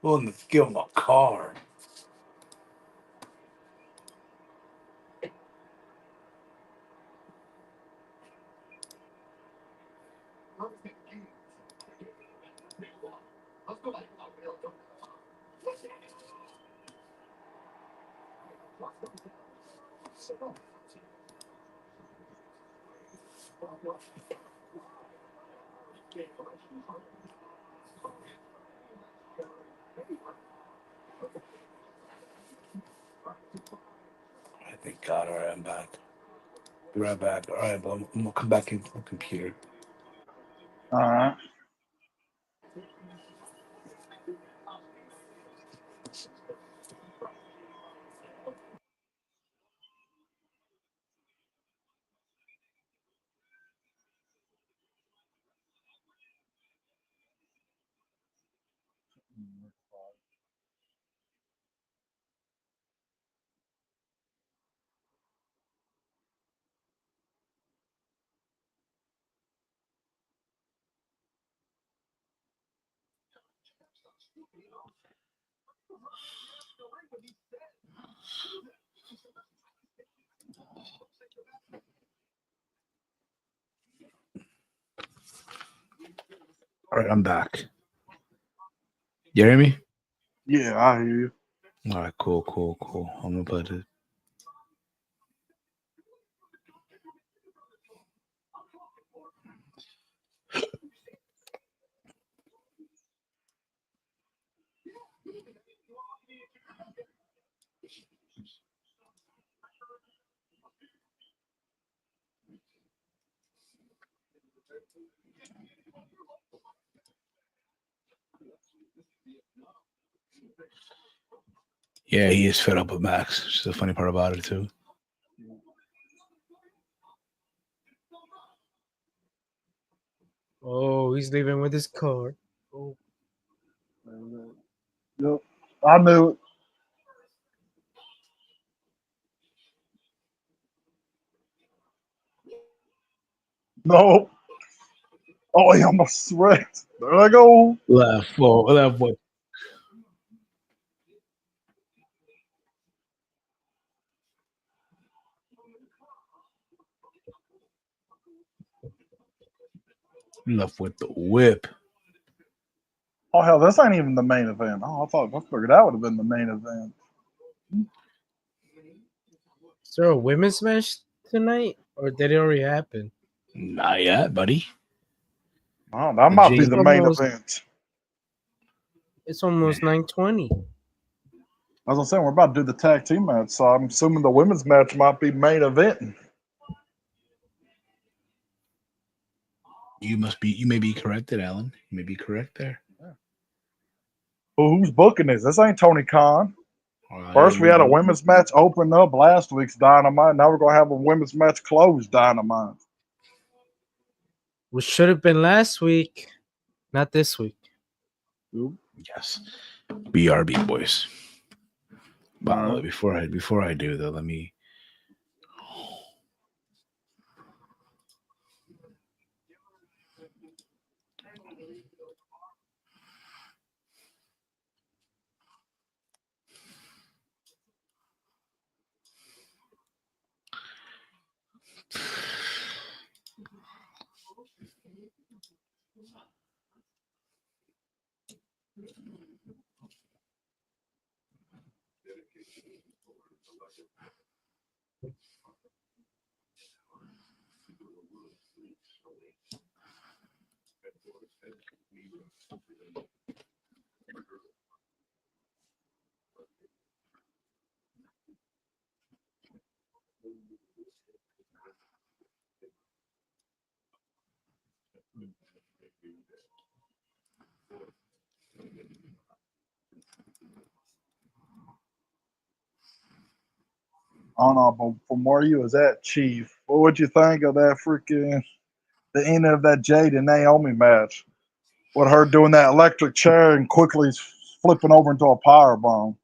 Well, let's give him a card. Thank God. All right, I'm back. Be right back. All right, but I'm gonna come back into the computer. All right. All right, I'm back. You hear me? Yeah, I hear you. All right, cool. I'm gonna put it. Yeah, he is fed up with Max. Which is the funny part about it too. Oh, he's leaving with his car. Oh, Yep. I knew it. No. Oh, he almost wrecked. There I go. Left foot. Left with the whip. Oh, hell, this ain't even the main event. Oh, I figured that would have been the main event. there a women's match tonight, or did it already happen? Not yet, buddy. Oh, that might be Gee. the main Almost- event. It's almost 9:20. As I said, we're about to do the tag team match, so I'm assuming the women's match might be main event. You may be corrected, Alan. You may be correct there. Who's booking this? This ain't Tony Khan. Well, First, we had a AEW. women's match open up last week's Dynamite. Now we're going to have a women's match close Dynamite. Which should have been last week, not this week. Yes. BRB boys. By the way, Alright. before I do though, let me I don't know, but from where you was at, Chief, what would you think of that freaking the end of that Jade and Naomi match? With her doing that electric chair and quickly flipping over into a power bomb.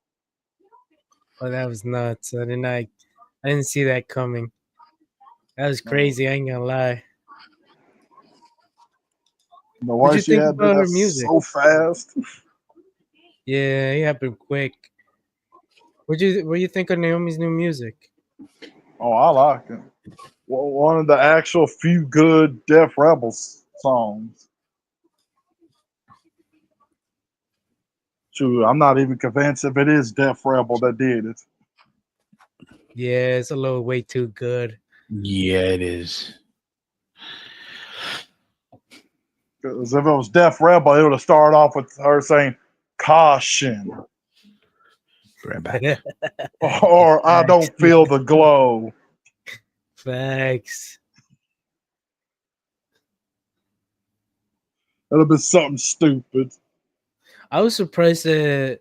Oh, that was nuts. I didn't see that coming. That was crazy. I ain't gonna lie. The What'd way you she think had to do about her that music? so fast. Yeah, it happened quick. What do you think of Naomi's new music? Oh, I like it. Well, one of the actual few good Def Rebels songs. True, I'm not even convinced if it is Def Rebel that did it. Yeah, it's a little way too good. yeah, it is. Because if it was Def Rebel, it would have started off with her saying "caution" Right back. or "I don't feel the glow." Facts. That'd have been something stupid. I was surprised that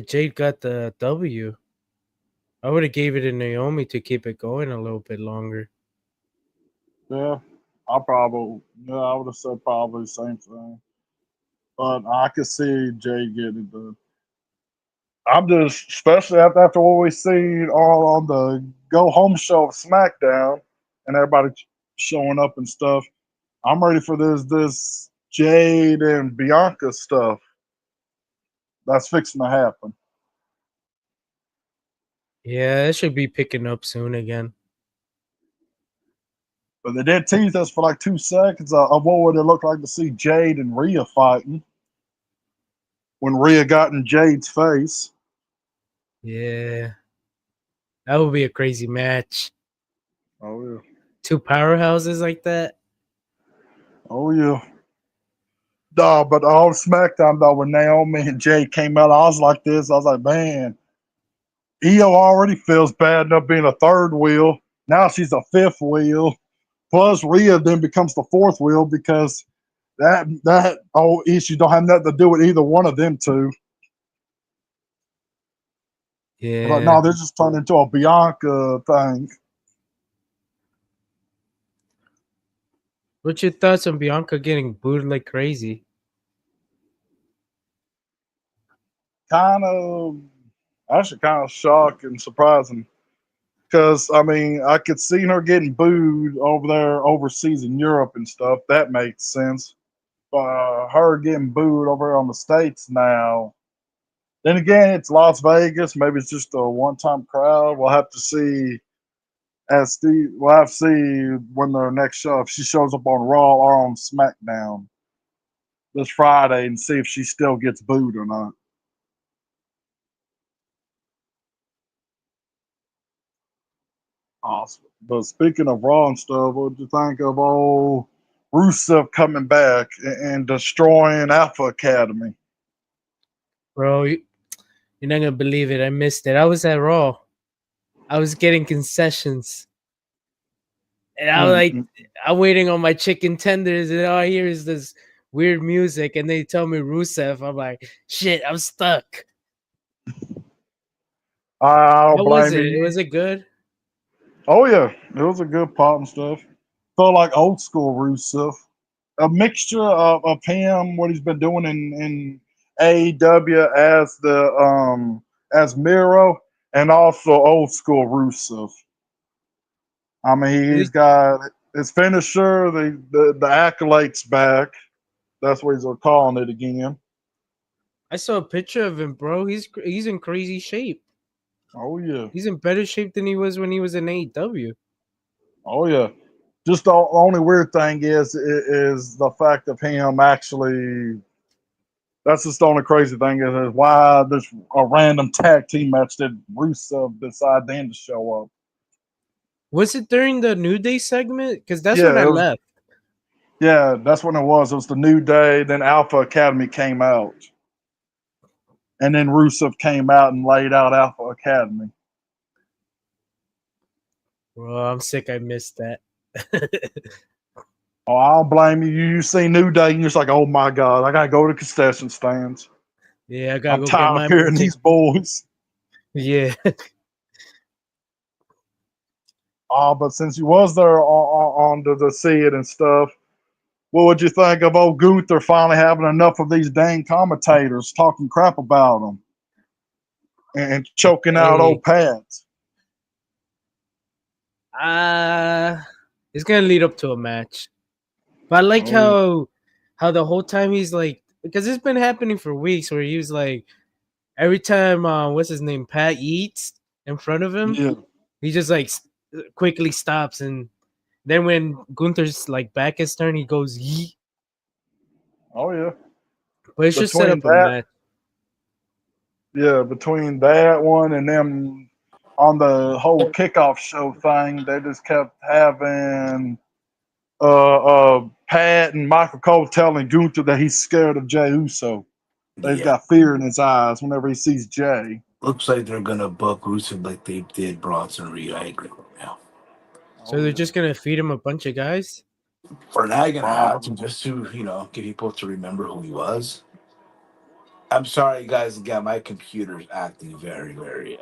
Jade got the W. I would have gave it to Naomi to keep it going a little bit longer. Yeah, I would have said probably the same thing. But I could see Jay getting it done. I'm just, especially after what we seen all on the Go Home show of SmackDown and everybody showing up and stuff. I'm ready for this Jade and Bianca stuff that's fixing to happen. Yeah, it should be picking up soon again. But they did tease us for like 2 seconds of what would it look like to see Jade and Rhea fighting when Rhea got in Jade's face. Yeah. That would be a crazy match. Oh, yeah. Two powerhouses like that. Oh, yeah. No, but all SmackDown, though, when Naomi and Jade came out, I was like this. I was like, man, Io already feels bad enough being a third wheel. Now she's a fifth wheel. Plus, Rhea then becomes the fourth wheel because that whole issue don't have nothing to do with either one of them two. Yeah. But no, they're just turned into a Bianca thing. What's your thoughts on Bianca getting booed like crazy? Actually kind of shocking and surprising. Because, I mean, I could see her getting booed over there overseas in Europe and stuff. That makes sense. Her getting booed over here on the States now. Then again, it's Las Vegas. Maybe it's just a one-time crowd. We'll have to see we'll have to see when their next show, if she shows up on Raw or on SmackDown this Friday, and see if she still gets booed or not. But speaking of Raw and stuff, what do you think of old Rusev coming back and destroying Alpha Academy? Bro, you're not gonna believe it. I missed it. I was at Raw. I was getting concessions, and I was like, Mm-mm. I'm waiting on my chicken tenders, and all I hear is this weird music, and they tell me Rusev. I'm like, shit, I'm stuck. I don't How was blame it? you. Was it good? Oh yeah, it was a good pop and stuff. Felt like old school Rusev. A mixture of him, what he's been doing in AEW as the as Miro, and also old school Rusev. I mean, he's got his finisher, the accolades back. That's what he's calling it again. I saw a picture of him, bro. He's in crazy shape. Oh yeah, He's in better shape than he was when he was in AEW. oh yeah. Just the only weird thing is the fact of him actually. That's just the only crazy thing is why there's a random tag team match that Rusev decided then to show up. Was it during the New Day segment? Because that's when Yeah, I it was. left. Yeah, that's when it was. It was the New Day. Then Alpha Academy came out, and then Rusev came out and laid out Alpha Academy. Bro, I'm sick. I missed that. Oh, I don't blame you. You see New Day, and you're just like, oh my god, I gotta go to concession stands. Yeah, I gotta I'm go get tired of my hearing chick. these boys. Yeah. But since you was there on to see it and stuff, what would you think of old Gunther finally having enough of these dang commentators talking crap about him and choking out Hey, old Pat? uh it's gonna lead up to a match. But I like Oh yeah, how the whole time he's like, because it's been happening for weeks where he was like, every time what's his name, Pat eats in front of him, yeah. he just like quickly stops, and then when Gunther's like back is turned, he goes yeet. Oh yeah. But it's just set Between up a that, match. yeah, between that one and them on the whole kickoff show thing, they just kept having Pat and Michael Cole telling Gunther that he's scared of Jey Uso. That he's Yeah. got fear in his eyes whenever he sees Jay. Looks like they're gonna book Rusev like they did Bronson Reed. I agree. Yeah. So Oh they're yeah, just gonna feed him a bunch of guys. For now, you're gonna have to probably. just to get people to remember who he was. I'm sorry, guys. Again, my computer's acting very, very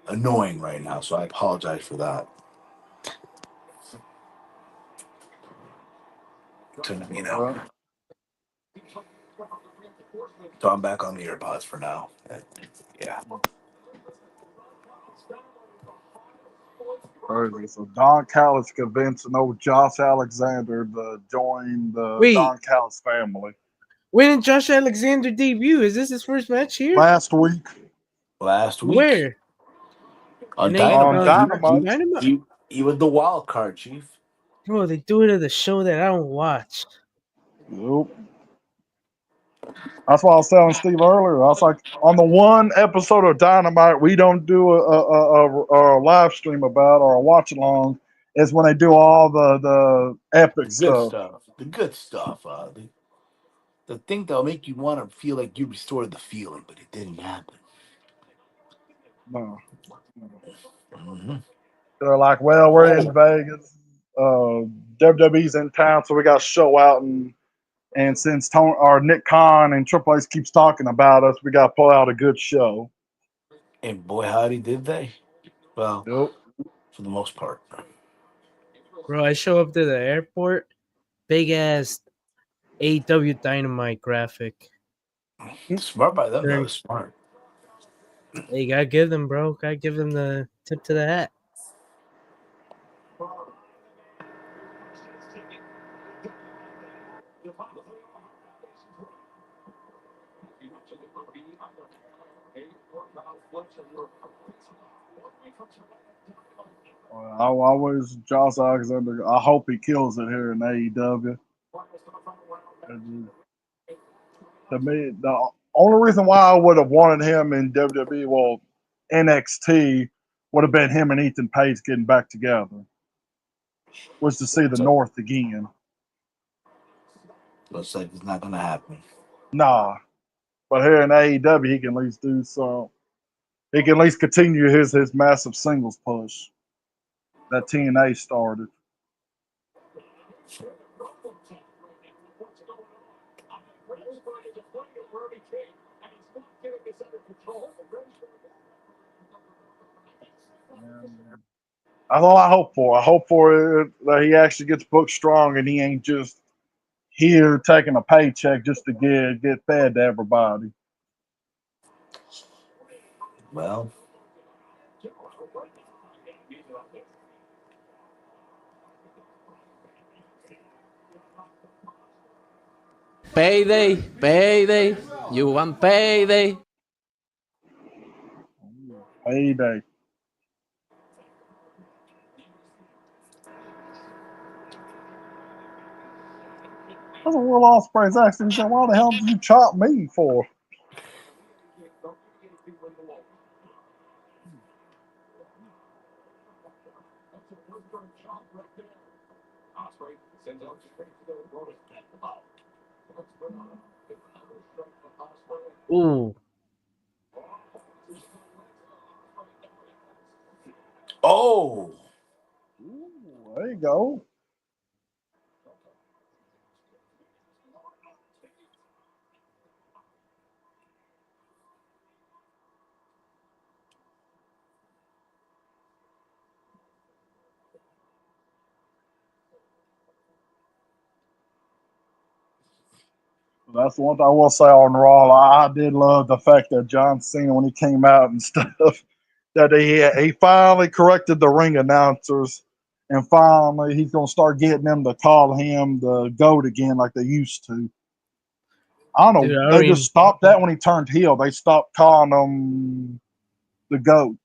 annoying right now, so I apologize for that. To, you know, Uh, so I'm back on the earpods for now. Yeah. Crazy. So Don Callis convincing old Josh Alexander to join the Wait, Don Callis family when did Josh Alexander debut? Is this his first match here? last week Last week Where? on And they on Dynamite, Dynamite. Dynamite. he was the wild card, Chief. Bro, they do it at the show that I don't watch. Yep. That's what I was telling Steve earlier. I was like, on the one episode of Dynamite we don't do a live stream about or a watch along is when they do all the The epic good stuff. stuff. The good stuff. The thing that'll make you want to feel like you restored the feeling, but it didn't happen. No. Mm-hmm. They're like, well, we're in Oh, Vegas. WWE's in town, so we got a show out, and since Tony or Nick Khan and Triple H keeps talking about us, we got to pull out a good show. and boy, howdy did they. Well, Yep. for the most part. Bro, I show up to the airport, big ass AEW Dynamite graphic. Smart by them, though. During, Smart. hey, gotta give them, bro. Gotta give them the tip to the hat. I always Josh Alexander. I hope he kills it here in AEW. To me, the only reason why I would have wanted him in WWE, well, NXT, would have been him and Ethan Page getting back together. Was to see the So, North again. looks like it's not gonna happen. Nah. But here in AEW, he can at least do so. He can at least continue his massive singles push that TNA started. That's all I hope for. I hope for it that he actually gets booked strong and he ain't just here taking a paycheck just to get fed to everybody. Well, Payday, payday. You want payday? Payday. That's what Will Ospreay's actually. He said, "Why the hell did you chop me for?" Ooh. oh, Ooh, there you go. That's the one thing I will say on Raw. I did love the fact that John Cena, when he came out and stuff, that he finally corrected the ring announcers, and finally he's gonna start getting them to call him the GOAT again, like they used to. I don't Dude, know. I They just mean, stopped that when he turned heel. They stopped calling him the GOAT.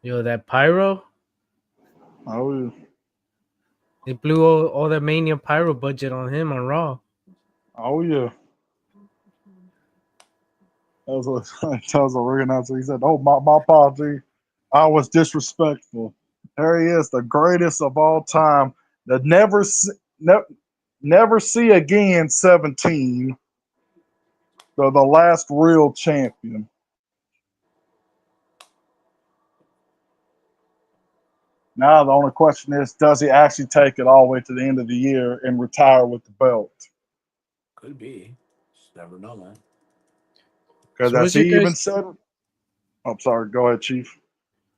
yo, that pyro, Oh, they blew all that Mania pyro budget on him on Raw. oh yeah. That was a ring announcer. He said, "Oh, my apology. I was disrespectful." There he is, the greatest of all time. The never see again 17. The last real champion. Now the only question is, does he actually take it all the way to the end of the year and retire with the belt? could be. Just never know, man. Because So, as what's your he even guys? said, I'm sorry, go ahead, Chief.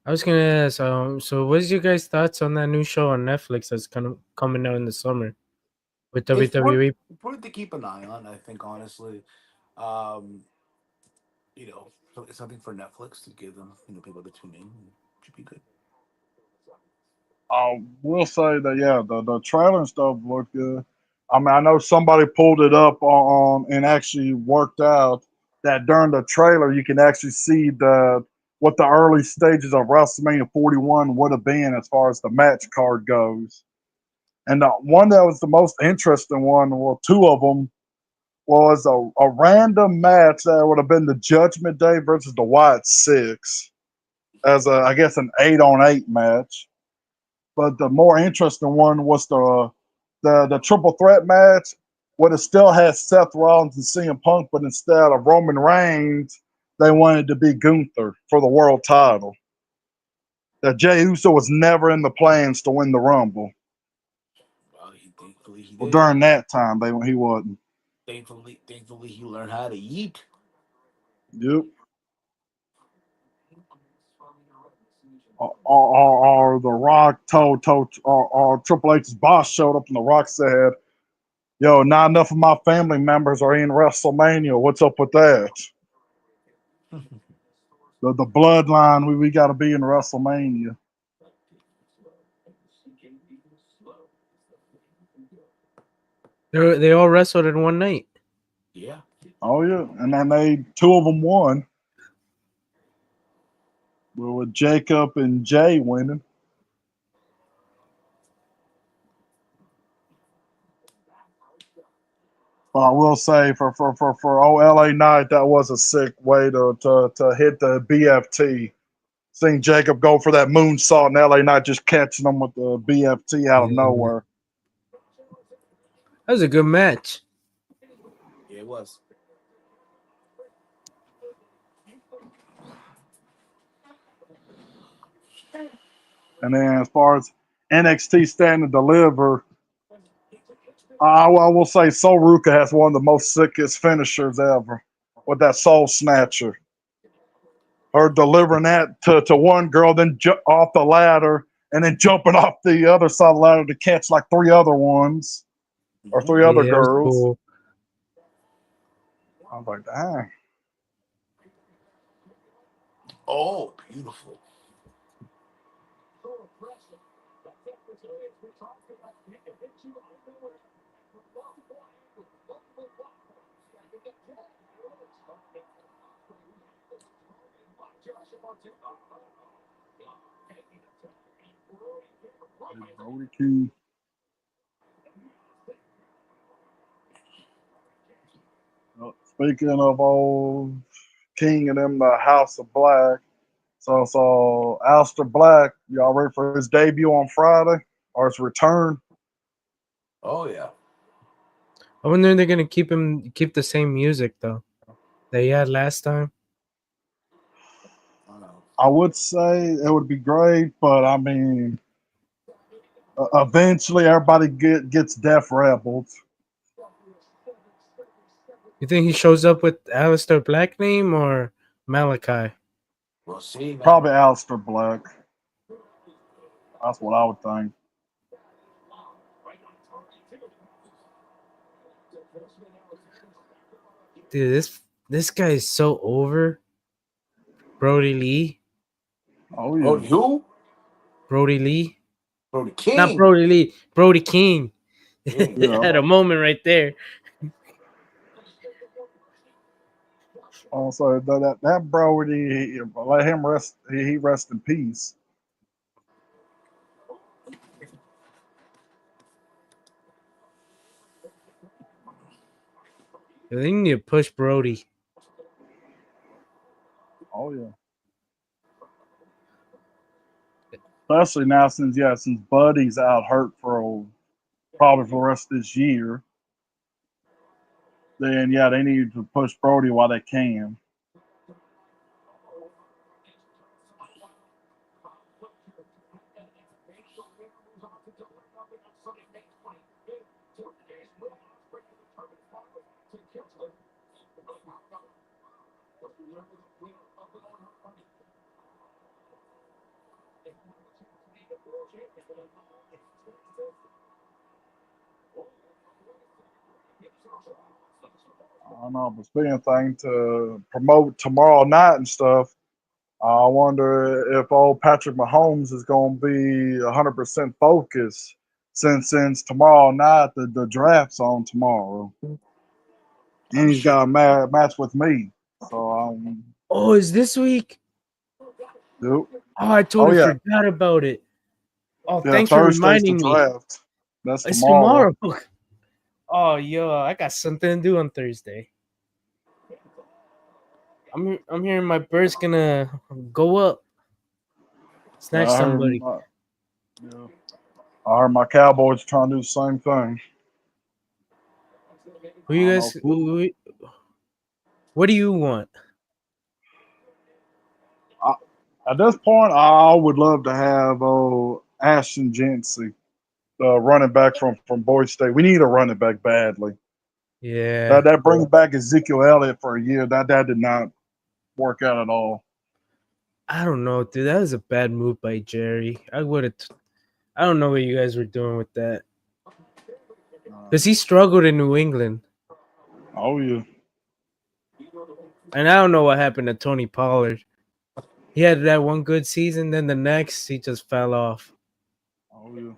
I was gonna ask. So what's your guys' thoughts on that new show on Netflix that's kind of coming out in the summer with It's worth WWE? worth to keep an eye on. I think honestly, um, it's something for Netflix to give them people to tune in. It should be good. I will say that yeah, the trailer and stuff looked good. I mean, I know somebody pulled it up on and actually worked out that during the trailer you can actually see the what the early stages of WrestleMania 41 would have been as far as the match card goes. And the one that was the most interesting one, well, two of them was a random match that would have been the Judgment Day versus the Wyatt Six as I guess an 8-on-8 match. But the more interesting one was the triple threat match, where it still had Seth Rollins and CM Punk, but instead of Roman Reigns, they wanted to be Gunther for the world title. That Jey Uso was never in the plans to win the Rumble. Well, thankfully he Well, did. during that time, he wasn't. Thankfully he learned how to eat. Yep. Or The Rock or Triple H's boss showed up and The Rock said, "Yo, not enough of my family members are in WrestleMania. What's up with that? The bloodline, we got to be in WrestleMania." They all wrestled in one night. Yeah. Oh yeah, and then two of them won. With Jacob and Jay winning. But I will say for old LA Knight, that was a sick way to hit the BFT. Seeing Jacob go for that moonsault and LA Knight just catching him with the BFT out of Yeah. nowhere. That was a good match. Yeah, it was. And then as far as NXT Stand and Deliver, I will say Soul Ruka has one of the most sickest finishers ever with that Soul Snatcher. Her delivering that to one girl, then off the ladder, and then jumping off the other side of the ladder to catch like three other ones or three other Yeah, that was girls. cool. I was like, dang. Oh, beautiful. Brody King. Speaking of old King and them, the House of Black. So Aleister Black, y'all ready for his debut on Friday or his return? Oh yeah. I wonder if they're gonna keep the same music though that he had last time. I don't know. I would say it would be great, but I mean, eventually everybody gets Def Rebels. You think he shows up with Alistair Black name or Malachi? We'll see, man. Probably Aleister Black. That's what I would think. Dude, this guy is so over. Brody Lee. Oh Oh, yeah. you? Brody Lee. Bro, the Not king. Brody Lee. Brody King. Yeah. Yeah. Had a moment right there. Also, that Brody, let him rest. He rest in peace. They need to push Brody. Oh yeah. Especially now since Buddy's out hurt for probably for the rest of this year. Then yeah, they need to push Brody while they can. I don't know, but speaking of things to promote tomorrow night and stuff, I wonder if old Patrick Mahomes is going to be 100% focused since tomorrow night the draft's on tomorrow, and I'm he's sure. got a match with me. So Oh, is this week? dude, Oh, I oh totally yeah, forgot about it. Oh, yeah. thanks for Thursday's the reminding me. draft. That's It's tomorrow. tomorrow. Oh, yo, I got something to do on Thursday. I'm hearing my bird's gonna go up. Snatch I heard somebody. my, yeah, I heard my Cowboys trying to do the same thing. Who I you don't guys? know. What do you want? I, at this point, I would love to have Ashton Jency, the running back from Boyd State. We need a running back badly. Yeah, That brings back Ezekiel Elliott for a year. That did not work out at all. I don't know, dude. That was a bad move by Jerry. I would have. I don't know what you guys were doing with that because he struggled in New England, Oh yeah. and I don't know what happened to Tony Pollard. He had that one good season, then the next he just fell off. Oh yeah.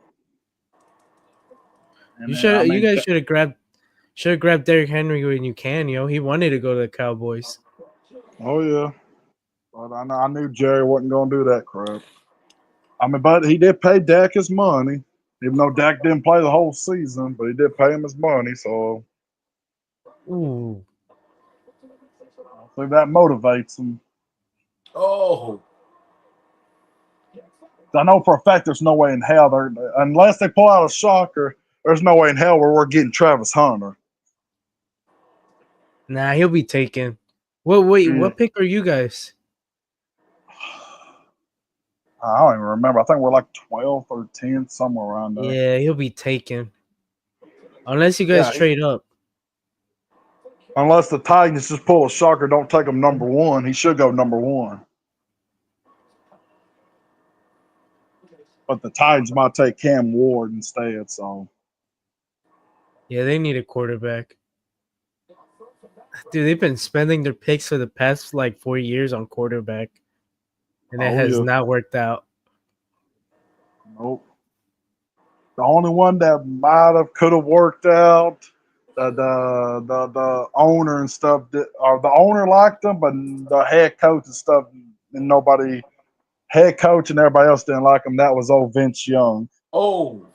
And You then I should. You mean, guys should have grabbed Derrick Henry when you can. He wanted to go to the Cowboys. oh yeah. But I knew Jerry wasn't going to do that crap. I mean, but he did pay Dak his money, even though Dak didn't play the whole season. But he did pay him his money, so Ooh. So that motivates them. Oh, I know for a fact there's no way in hell, unless they pull out a shocker, there's no way in hell where we're getting Travis Hunter. Nah, he'll be taken. Wait, Yeah. what pick are you guys? I don't even remember. I think we're like 12th or 10th, somewhere around there. Yeah, he'll be taken. Unless you guys trade up. Unless the Titans just pull a shocker, don't take him number one. He should go number one. But the Titans might take Cam Ward instead. So Yeah, they need a quarterback. Dude, they've been spending their picks for the past like 4 years on quarterback, and it has not worked out. Nope. The only one that might have could have worked out, the owner and stuff, or the owner liked them, but the head coach and stuff, and nobody, head coach and everybody else didn't like him. That was old Vince Young. Oh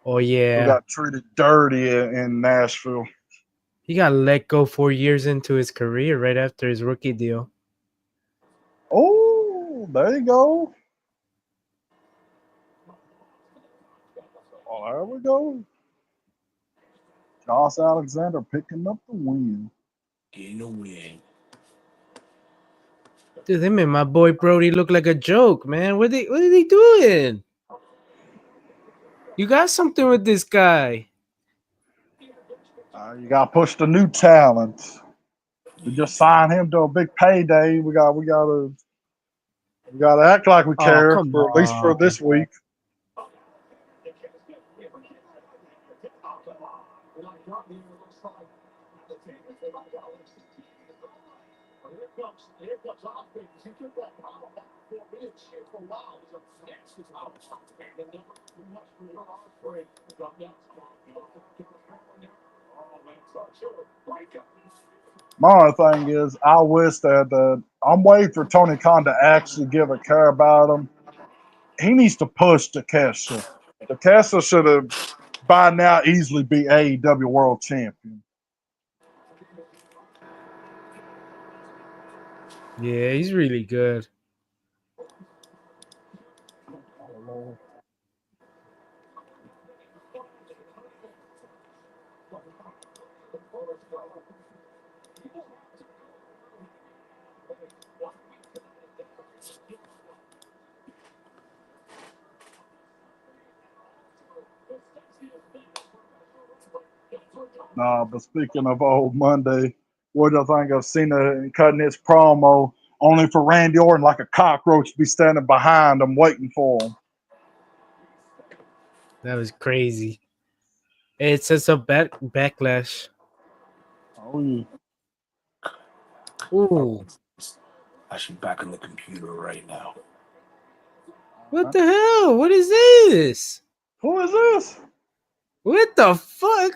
Who yeah, got treated dirty in Nashville. he got let go 4 years into his career right after his rookie deal. Oh, there you go. Oh, there we go. Josh Alexander picking up the win. getting a win. Dude, they made my boy Brody look like a joke, man. What are they doing? You got something with this guy. You got to push the new talent. We just signed him to a big payday. We got to act like we care come for at least for on. this week. My other thing is, I wish that I'm waiting for Tony Khan to actually give a care about him. He needs to push Takesha. Takesha should have by now easily be AEW World Champion. Yeah, he's really good. Nah, but speaking of old Monday, what do you think of Cena cutting his promo only for Randy Orton like a cockroach to be standing behind him waiting for him? That was crazy. It sets up backlash. Oh, yeah. Ooh. Actually, back on the computer right now. What the hell? What is this? Who is this? What the fuck?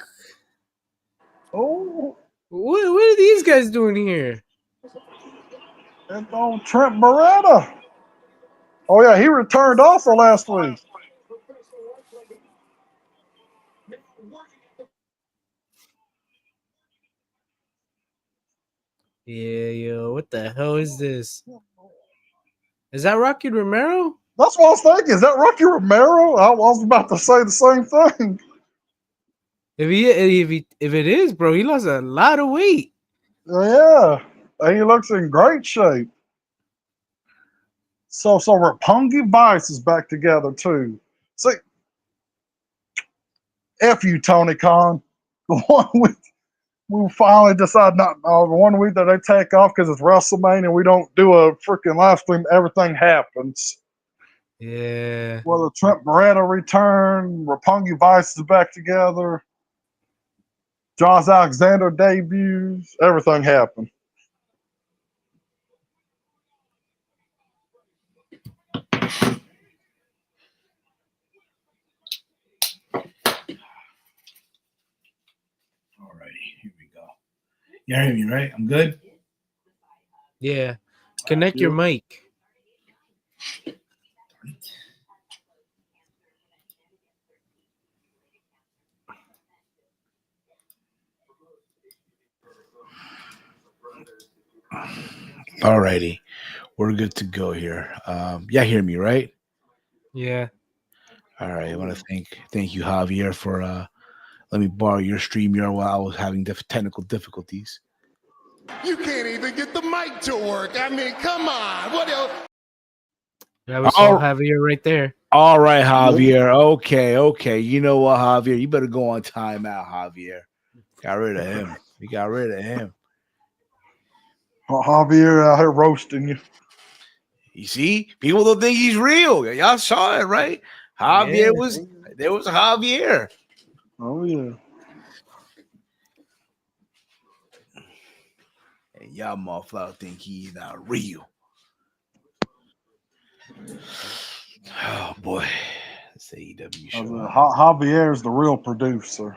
Oh, What are these guys doing here? it's on Trent Beretta. Oh, yeah, he returned also last week. Yeah, yo, what the hell is this? Is that Rocky Romero? That's what I was thinking. Is that Rocky Romero? I was about to say the same thing. If it is, bro, he lost a lot of weight. Yeah, he looks in great shape. So Roppongi Vice is back together too. See, F you, Tony Khan. The one week we finally decide not the 1 week that they take off because it's WrestleMania, we don't do a freaking live stream. Everything happens. Yeah. Whether Trent Beretta return, Roppongi Vice is back together, Josh Alexander debuts, everything happened. Alrighty, here we go. You hear me, right? I'm good? Yeah. Connect your mic. All righty. We're good to go here. Yeah, hear me, right? Yeah. All right. I want to thank you, Javier, for let me borrow your StreamYard while I was having technical difficulties. You can't even get the mic to work. I mean, come on. What else? That was all Javier right there. All right, Javier. Okay. You know what, Javier? You better go on timeout, Javier. Got rid of him. We got rid of him. Javier out here roasting you. You see, people don't think he's real. Y'all saw it, right? Javier there was Javier. Oh yeah. And y'all motherfuckers think he's not real. Oh boy. It's the AEW show. Javier is the real producer.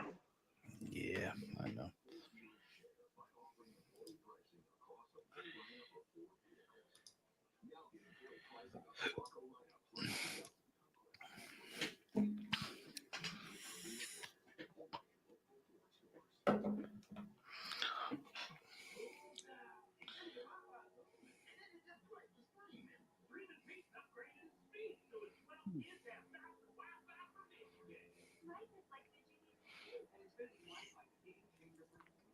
Yeah, I know.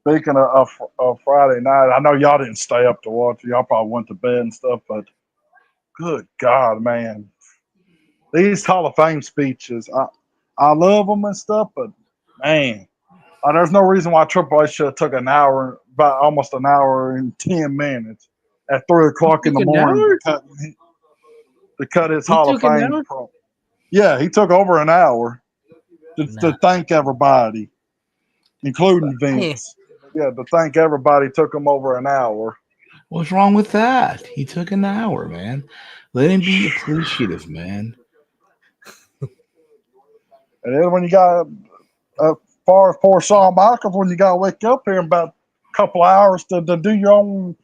Speaking of Friday night, I know y'all didn't stay up to watch. Y'all probably went to bed and stuff, but good God, man. These Hall of Fame speeches, I love them and stuff, but man, there's no reason why Triple H should have took about almost an hour and 10 minutes at 3 o'clock in the morning to cut his Hall of Fame. Yeah, he took over an hour to thank everybody, including Vince. Yeah, to thank everybody took him over an hour. What's wrong with that? He took an hour, man. Let him be appreciative, man. And then when you got far as poor Shawn Michaels, when you got to wake up here in about a couple of hours to do your own.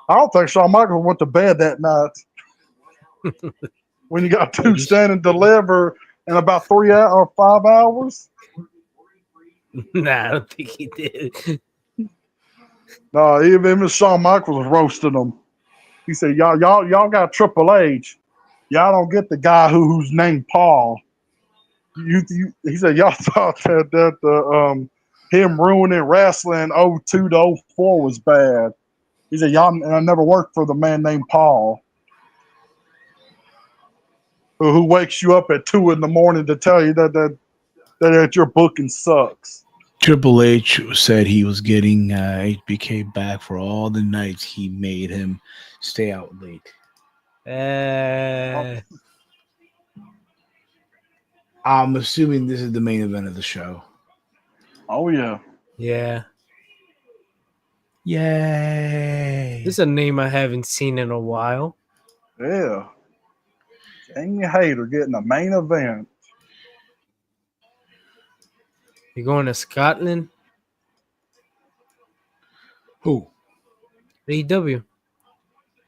I don't think Shawn Michaels went to bed that night. When you got to stand and deliver in about 3 or 5 hours. Nah, I don't think he did. No, even Shawn Michaels was roasting them. He said, "Y'all got Triple H. Y'all don't get the guy who's named Paul." He said, "Y'all thought that him ruining wrestling 02 to 04 was bad." He said, "Y'all never worked for the man named Paul, who wakes you up at 2 in the morning to tell you that your booking sucks." Triple H said he was getting HBK back for all the nights he made him stay out late. I'm assuming this is the main event of the show. Oh, yeah. Yeah. Yay. This is a name I haven't seen in a while. Yeah. Jamie Hayter getting a main event. You going to Scotland? Who? AEW.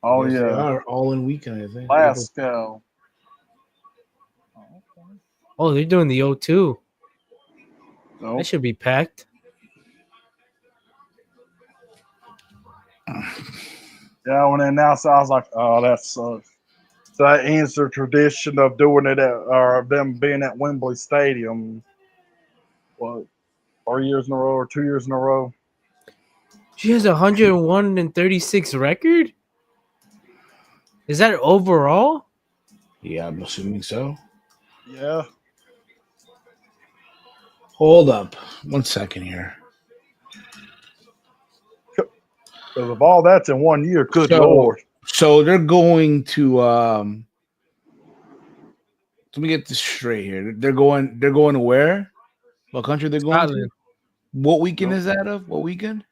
Oh, Yes, yeah. They are all in weekend, I think. Glasgow. Oh, they're doing the O2. Nope. That should be packed. Yeah, when they announced it, I was like, "Oh, that sucks." So that ends the tradition of doing it or them being at Wembley Stadium. What, 4 years in a row or 2 years in a row? She has 101 and 36 record. Is that overall? Yeah, I'm assuming so. Yeah. Hold up. 1 second here. Because of all that's in 1 year, good Lord. So they're going to let me get this straight here. They're going to where? What country they're going to? What weekend is that of? What weekend?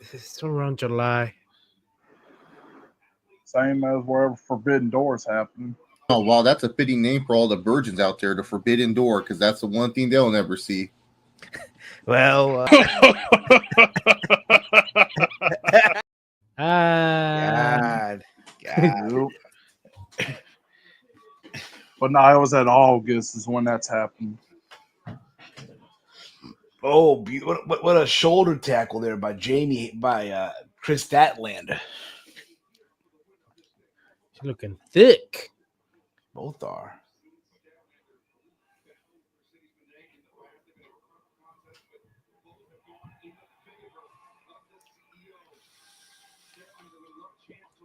It's around July. Same as wherever Forbidden Doors happen. Oh, wow, that's a fitting name for all the virgins out there, the Forbidden Door, because that's the one thing they'll never see. Well, God. But no, it was at August is when that's happened. Oh, what a shoulder tackle there by Chris Statlander. She's looking thick. Both are.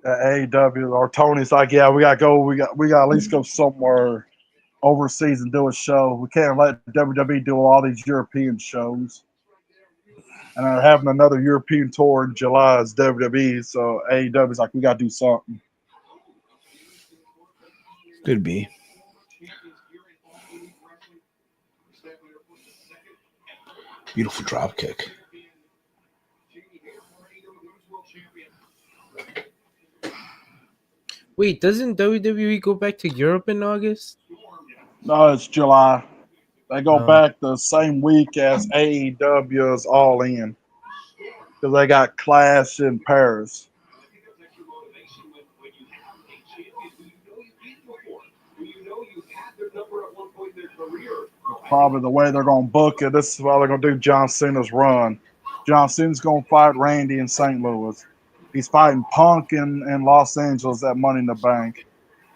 At AEW or Tony's like, yeah, we gotta go. We got at least go somewhere overseas and do a show. We can't let WWE do all these European shows. And they're having another European tour in July as WWE. So AEW's like, we gotta do something. Could be. Beautiful drop kick. Wait, doesn't WWE go back to Europe in August? No, it's July. They go Oh. back the same week as AEW's All In. Because they got Clash in Paris. Probably the way they're going to book it. This is why they're going to do John Cena's run. John Cena's going to fight Randy in St. Louis. He's fighting Punk in Los Angeles at Money in the Bank.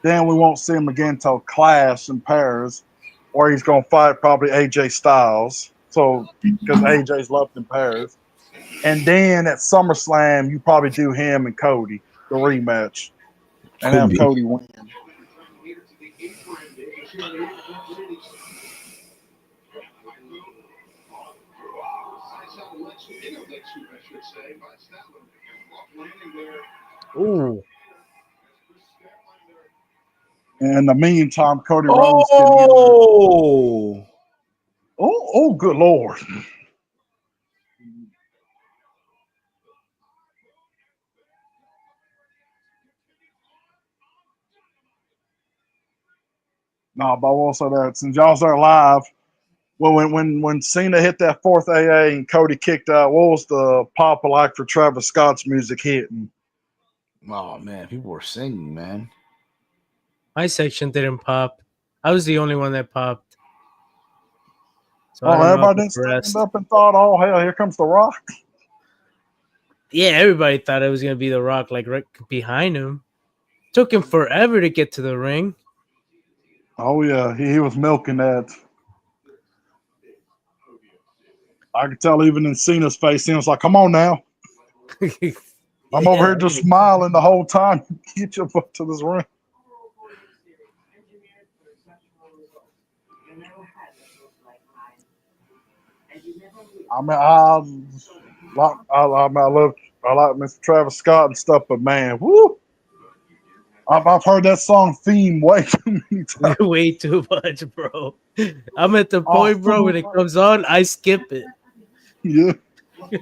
Then we won't see him again until Clash in Paris, where he's going to fight probably AJ Styles. So, because AJ's left in Paris. And then at SummerSlam, you probably do him and Cody, the rematch, and have Cody win. Ooh. And in the meantime, Cody Rhodes can Oh, good Lord. No, but I will say that since y'all are live, well, when Cena hit that fourth AA and Cody kicked out, what was the pop like for Travis Scott's music hitting? Oh man, people were singing, man. My section didn't pop. I was the only one that popped. So Everybody didn't stand up and thought, oh, hell, here comes The Rock. Yeah, everybody thought it was going to be The Rock, like right behind him. Took him forever to get to the ring. Oh, yeah, he was milking that. I could tell even in Cena's face, he was like, come on now. I'm over here just smiling the whole time. Get your butt to this ring. I mean, I like Mr. Travis Scott and stuff, but man, woo! I've heard that song theme way too many times. Way too much, bro. I'm at the point, bro, when it comes on, I skip it. Yeah.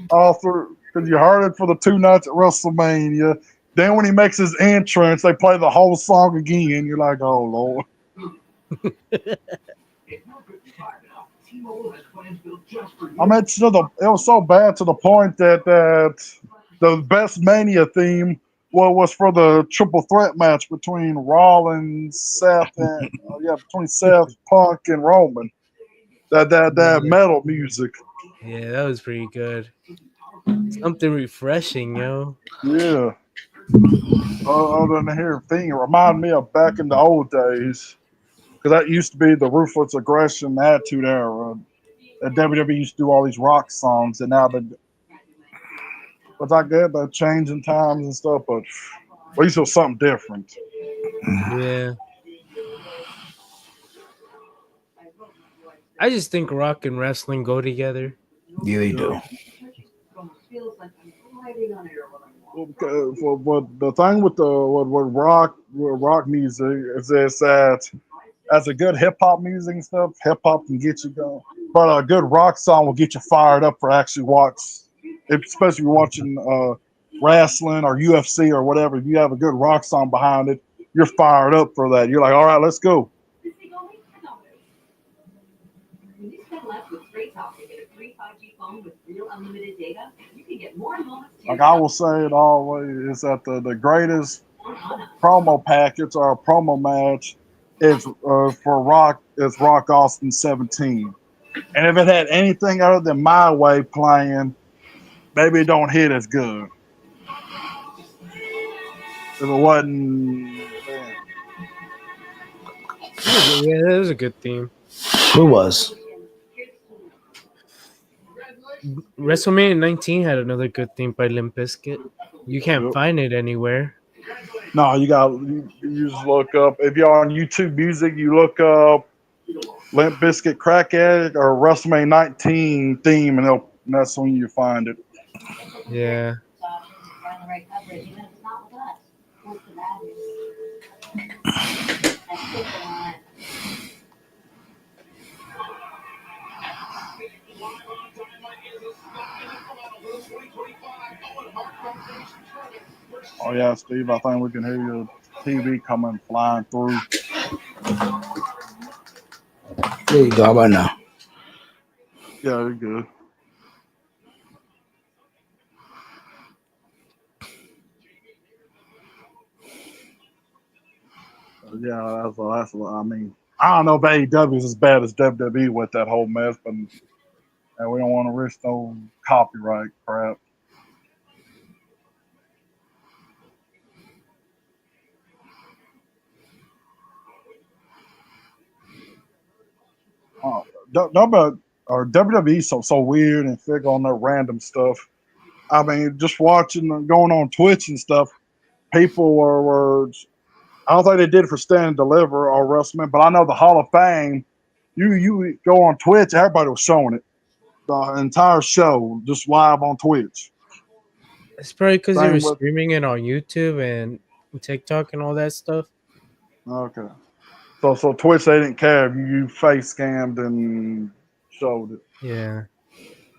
All through, because you heard it for the 2 nights at WrestleMania. Then when he makes his entrance, they play the whole song again. You're like, oh, Lord. I mean, it was so bad to the point that the best Mania theme was for the triple threat match between Rollins, Seth, and between Seth, Punk, and Roman. That metal music. Yeah, that was pretty good. Something refreshing, yo. Yeah. Other than hearing thing, it reminded me of back in the old days. Because that used to be the Ruthless Aggression Attitude Era. WWE used to do all these rock songs, and now it's like that, they're changing times and stuff, but at least it was something different. Yeah. I just think rock and wrestling go together. Yeah, they do. But the thing with rock music is that as a good hip hop music and stuff, hip hop can get you going. But a good rock song will get you fired up for actually especially if you're watching wrestling or UFC or whatever. If you have a good rock song behind it, you're fired up for that. You're like, all right, let's go. Like I will say it always is that the greatest promo package or a promo match is for Rock is Rock Austin 17. And if it had anything other than My Way playing, maybe it don't hit as good. If it wasn't, man. Yeah, that was a good theme. Who was? WrestleMania 19 had another good theme by Limp Bizkit. You can't Yep. find it anywhere. No, you just look up if you're on YouTube Music, you look up Limp Bizkit Crack Addict or WrestleMania 19 theme, and that's when you find it. Yeah. Oh yeah, Steve, I think we can hear your TV coming flying through. There you go. How about now? Yeah, you're good. Yeah, that's what I mean. I don't know if AEW is as bad as WWE with that whole mess, but we don't want to risk no copyright crap. Or WWE so weird and thick on that random stuff. I mean, just watching going on Twitch and stuff, people were I don't think they did it for Stand and Deliver or WrestleMania, but I know the Hall of Fame. You go on Twitch, everybody was showing it, the entire show just live on Twitch. It's probably because they were Same with streaming it on YouTube and TikTok and all that stuff. okay, so Twitch they didn't care if you face scammed and showed it. Yeah.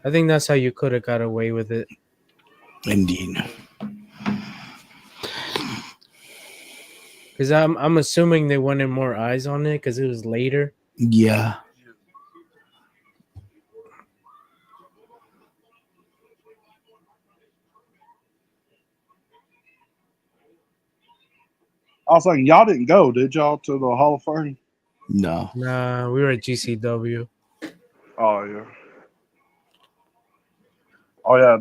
I think that's how you could have got away with it. Indeed. Because I'm assuming they wanted more eyes on it because it was later. Yeah. I was like, y'all didn't go, did y'all, to the Hall of Fame? No. Nah, we were at GCW. Oh yeah. Oh yeah,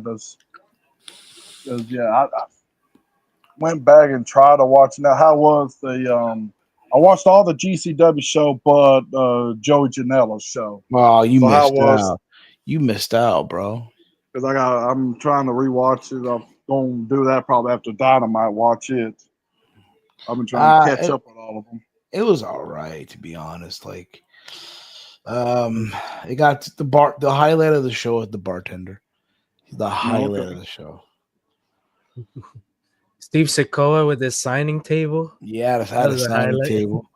yeah. I went back and tried to watch. Now, how was the? I watched all the GCW show, but Joey Janela's show. Oh, you So how missed was? out. You missed out, bro. Because I'm trying to rewatch it. I'm gonna do that probably after Dynamite. Watch it. I've been trying to catch up with all of them. It was all right, to be honest. Like, it got the highlight of the show was the bartender. The highlight of the show. Steve Sikoa with his signing table. Yeah, that's had That a was a signing highlight. table.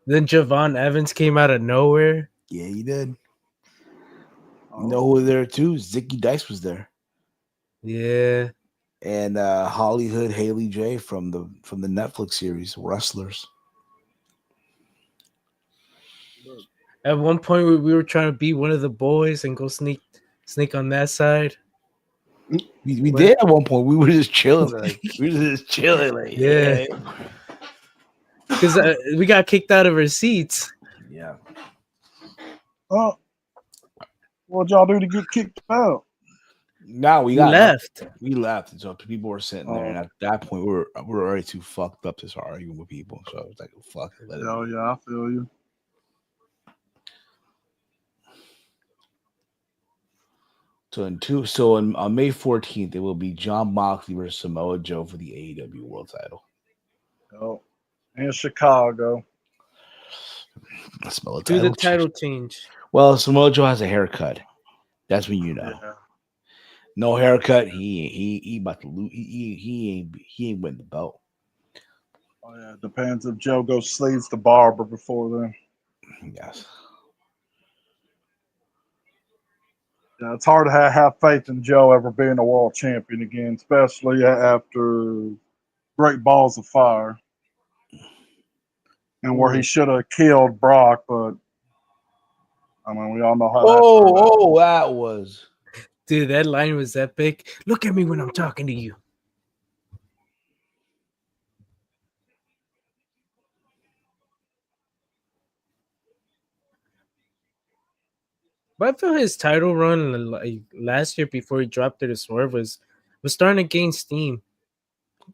Then Javon Evans came out of nowhere. Yeah, he did. Oh. You know who was there too? Zicky Dice was there. Yeah. And Hollywood Haley J from the Netflix series Wrestlers. At one point, we were trying to beat one of the boys and go sneak on that side. We did at one point. We were just chilling. Like, we were just chilling. Like, Yeah. Because we got kicked out of our seats. Yeah. Oh, what'd y'all do to get kicked out? No, we left. We left, and so people were sitting there, and at that point, we were already too fucked up to start arguing with people. So I was like, "Fuck it." Oh yeah, I feel you. So on May 14th, it will be John Moxley versus Samoa Joe for the AEW World Title. Oh, in Chicago. Do the title change. Well, Samoa Joe has a haircut. That's when you know. Yeah. No haircut. He about to lose. He ain't win the belt. Oh yeah, depends if Joe goes sleeves the barber before then. Yes. Yeah, it's hard to have faith in Joe ever being a world champion again, especially after Great Balls of Fire, and where he should have killed Brock, but I mean, we all know how that turned out. Oh, that was. Dude, that line was epic. Look at me when I'm talking to you. But I feel his title run like last year before he dropped it to Swerve was was starting to gain steam.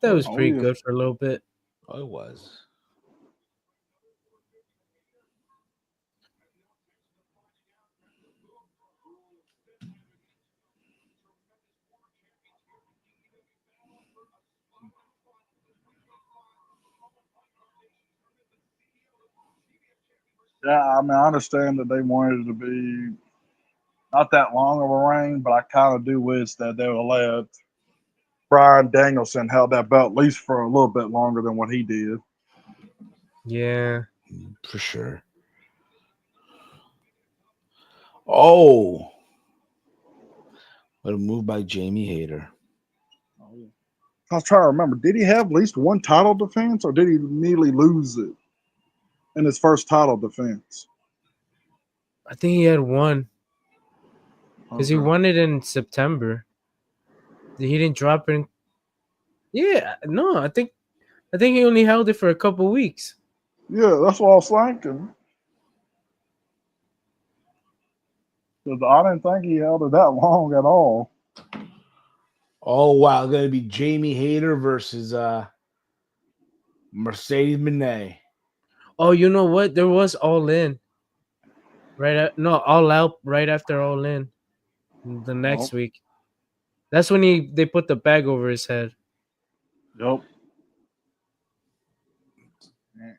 That was Oh, pretty yeah. good for a little bit. Oh, it was. Yeah, I mean, I understand that they wanted it to be not that long of a reign, but I kind of do wish that they would let Brian Danielson held that belt at least for a little bit longer than what he did. Yeah. For sure. Oh, what a move by Jamie Hayter. I was trying to remember, did he have at least one title defense, or did he nearly lose it in his first title defense? I think he had one because he Okay. won it in September. He didn't drop it. Yeah, no, I think he only held it for a couple weeks. Yeah, that's what I was thinking. 'Cause I didn't think he held it that long at all. Oh wow, gonna be Jamie Hayter versus Mercedes Moné. Oh, you know what? There was All In. No, All Out right after All In the next Oh, week. That's when they put the bag over his head. yep.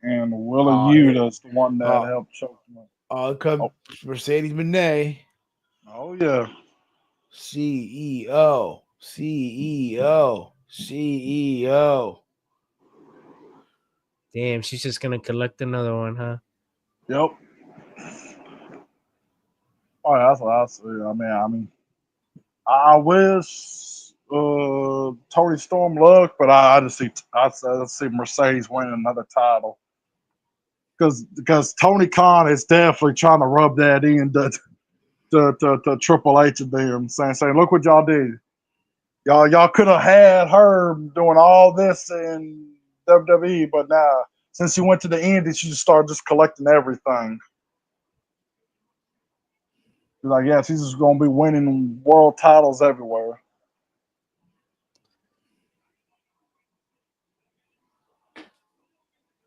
And Willie Oh, here. Uta's the one that Oh, helped choke him up. oh, it comes Oh, Mercedes Moné. oh yeah. CEO. CEO. CEO. Damn, she's just gonna collect another one, huh? Yep. Oh, that's what I see. I wish Tony Storm luck, but I just see Mercedes winning another title because Tony Khan is definitely trying to rub that in to Triple H and them, saying, look what y'all did. Y'all could have had her doing all this in WWE, but now since you went to the Indies, you just started just collecting everything. He's like, yeah, she's just gonna be winning world titles everywhere.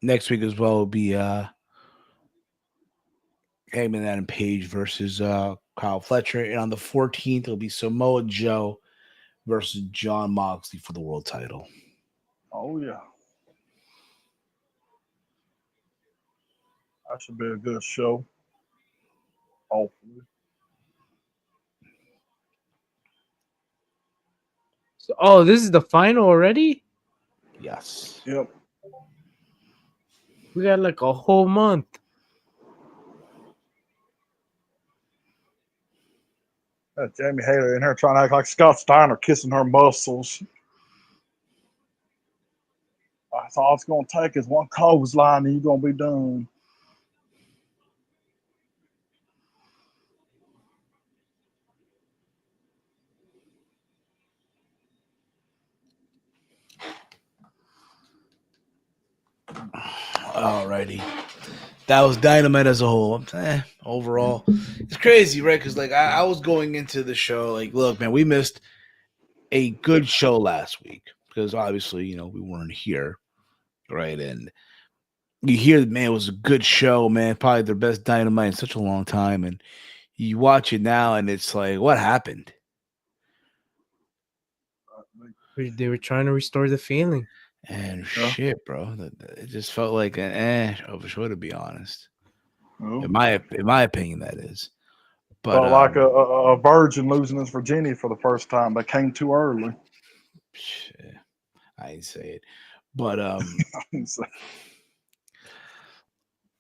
Next week as well will be Heyman Adam Page versus Kyle Fletcher. And on the 14th, it'll be Samoa Joe versus John Moxley for the world title. Oh yeah. That should be a good show. Hopefully. Oh, this is the final already? Yes. Yep. We got like a whole month. Jamie Hayter in here trying to act like Scott Steiner kissing her muscles. That's all it's going to take is one clothesline and you're going to be done. Alrighty. That was Dynamite as a whole. Overall, it's crazy, right? Because like I was going into the show, like, look, man, we missed a good show last week because obviously, we weren't here, right? And you hear, man, it was a good show, man. Probably their best Dynamite in such a long time, and you watch it now, and it's like, what happened? They were trying to restore the feeling. And shit, bro, it just felt like an of a show, to be honest. In my opinion, that is. But Felt like a virgin losing his virginity for the first time. That came too early. shit, I ain't say it. But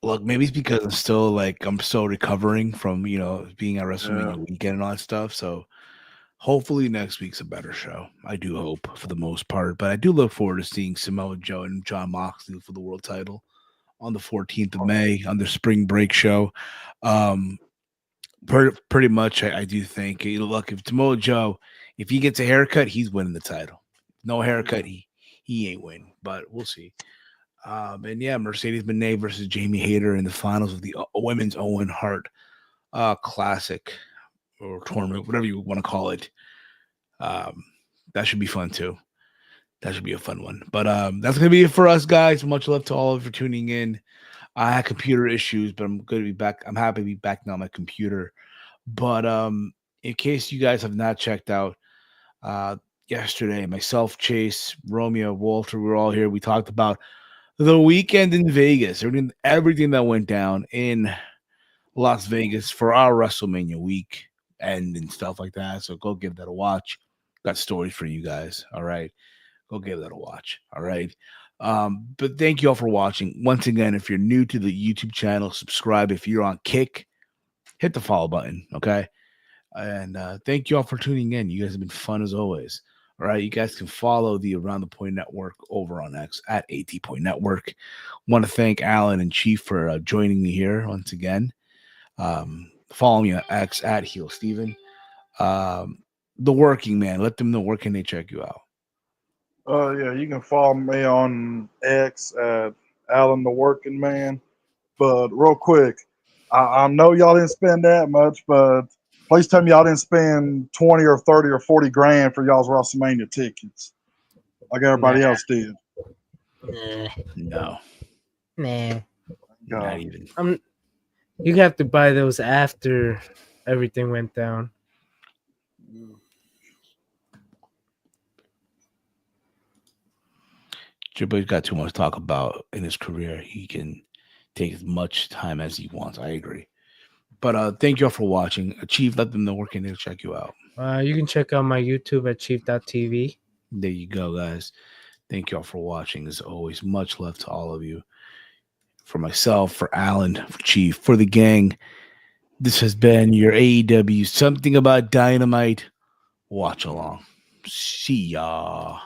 look, maybe it's because I'm still recovering from being at WrestleMania weekend and all that stuff. So hopefully next week's a better show. I do hope for the most part, but I do look forward to seeing Samoa Joe and John Moxley for the world title on the 14th of May on the spring break show. Pretty much, I do think. Look, if Samoa Joe, if he gets a haircut, he's winning the title. No haircut, he ain't winning, but we'll see. And yeah, Mercedes Moné versus Jamie Hayter in the finals of the Women's Owen Hart Classic or tournament, whatever you want to call it. that should be fun too. That should be a fun one. But that's gonna be it for us, guys. Much love to all of you for tuning in. I had computer issues, but I'm good to be back. I'm happy to be back now on my computer. But in case you guys have not checked out, yesterday, myself, Chase, Romeo, Walter, we were all here. We talked about the weekend in Vegas, everything that went down in Las Vegas for our WrestleMania week and stuff like that. So go give that a watch. Got stories for you guys. All right. Go give that a watch. All right. But thank you all for watching. Once again, if you're new to the YouTube channel, subscribe. If you're on Kick, hit the follow button. Okay. And thank you all for tuning in. You guys have been fun as always. All right. You guys can follow the Around the Point Network over on X at AT Point Network. Want to thank Alan and Chief for joining me here once again. Follow me on X at Heel Steven. The Working Man. Let them know where can they check you out. Yeah, you can follow me on X at Alan the Working Man. But real quick, I know y'all didn't spend that much, but please tell me y'all didn't spend 20 or 30 or 40 grand for y'all's WrestleMania tickets like everybody else did. No. Nah. Not even. You have to buy those after everything went down. Triple H's got too much to talk about in his career. He can take as much time as he wants. I agree. But thank you all for watching. Chief, let them know where can they check you out. You can check out my YouTube at chief.tv. There you go, guys. Thank you all for watching. As always, much love to all of you. For myself, for Alan, for Chief, for the gang, this has been your AEW Something About Dynamite watch along. See ya.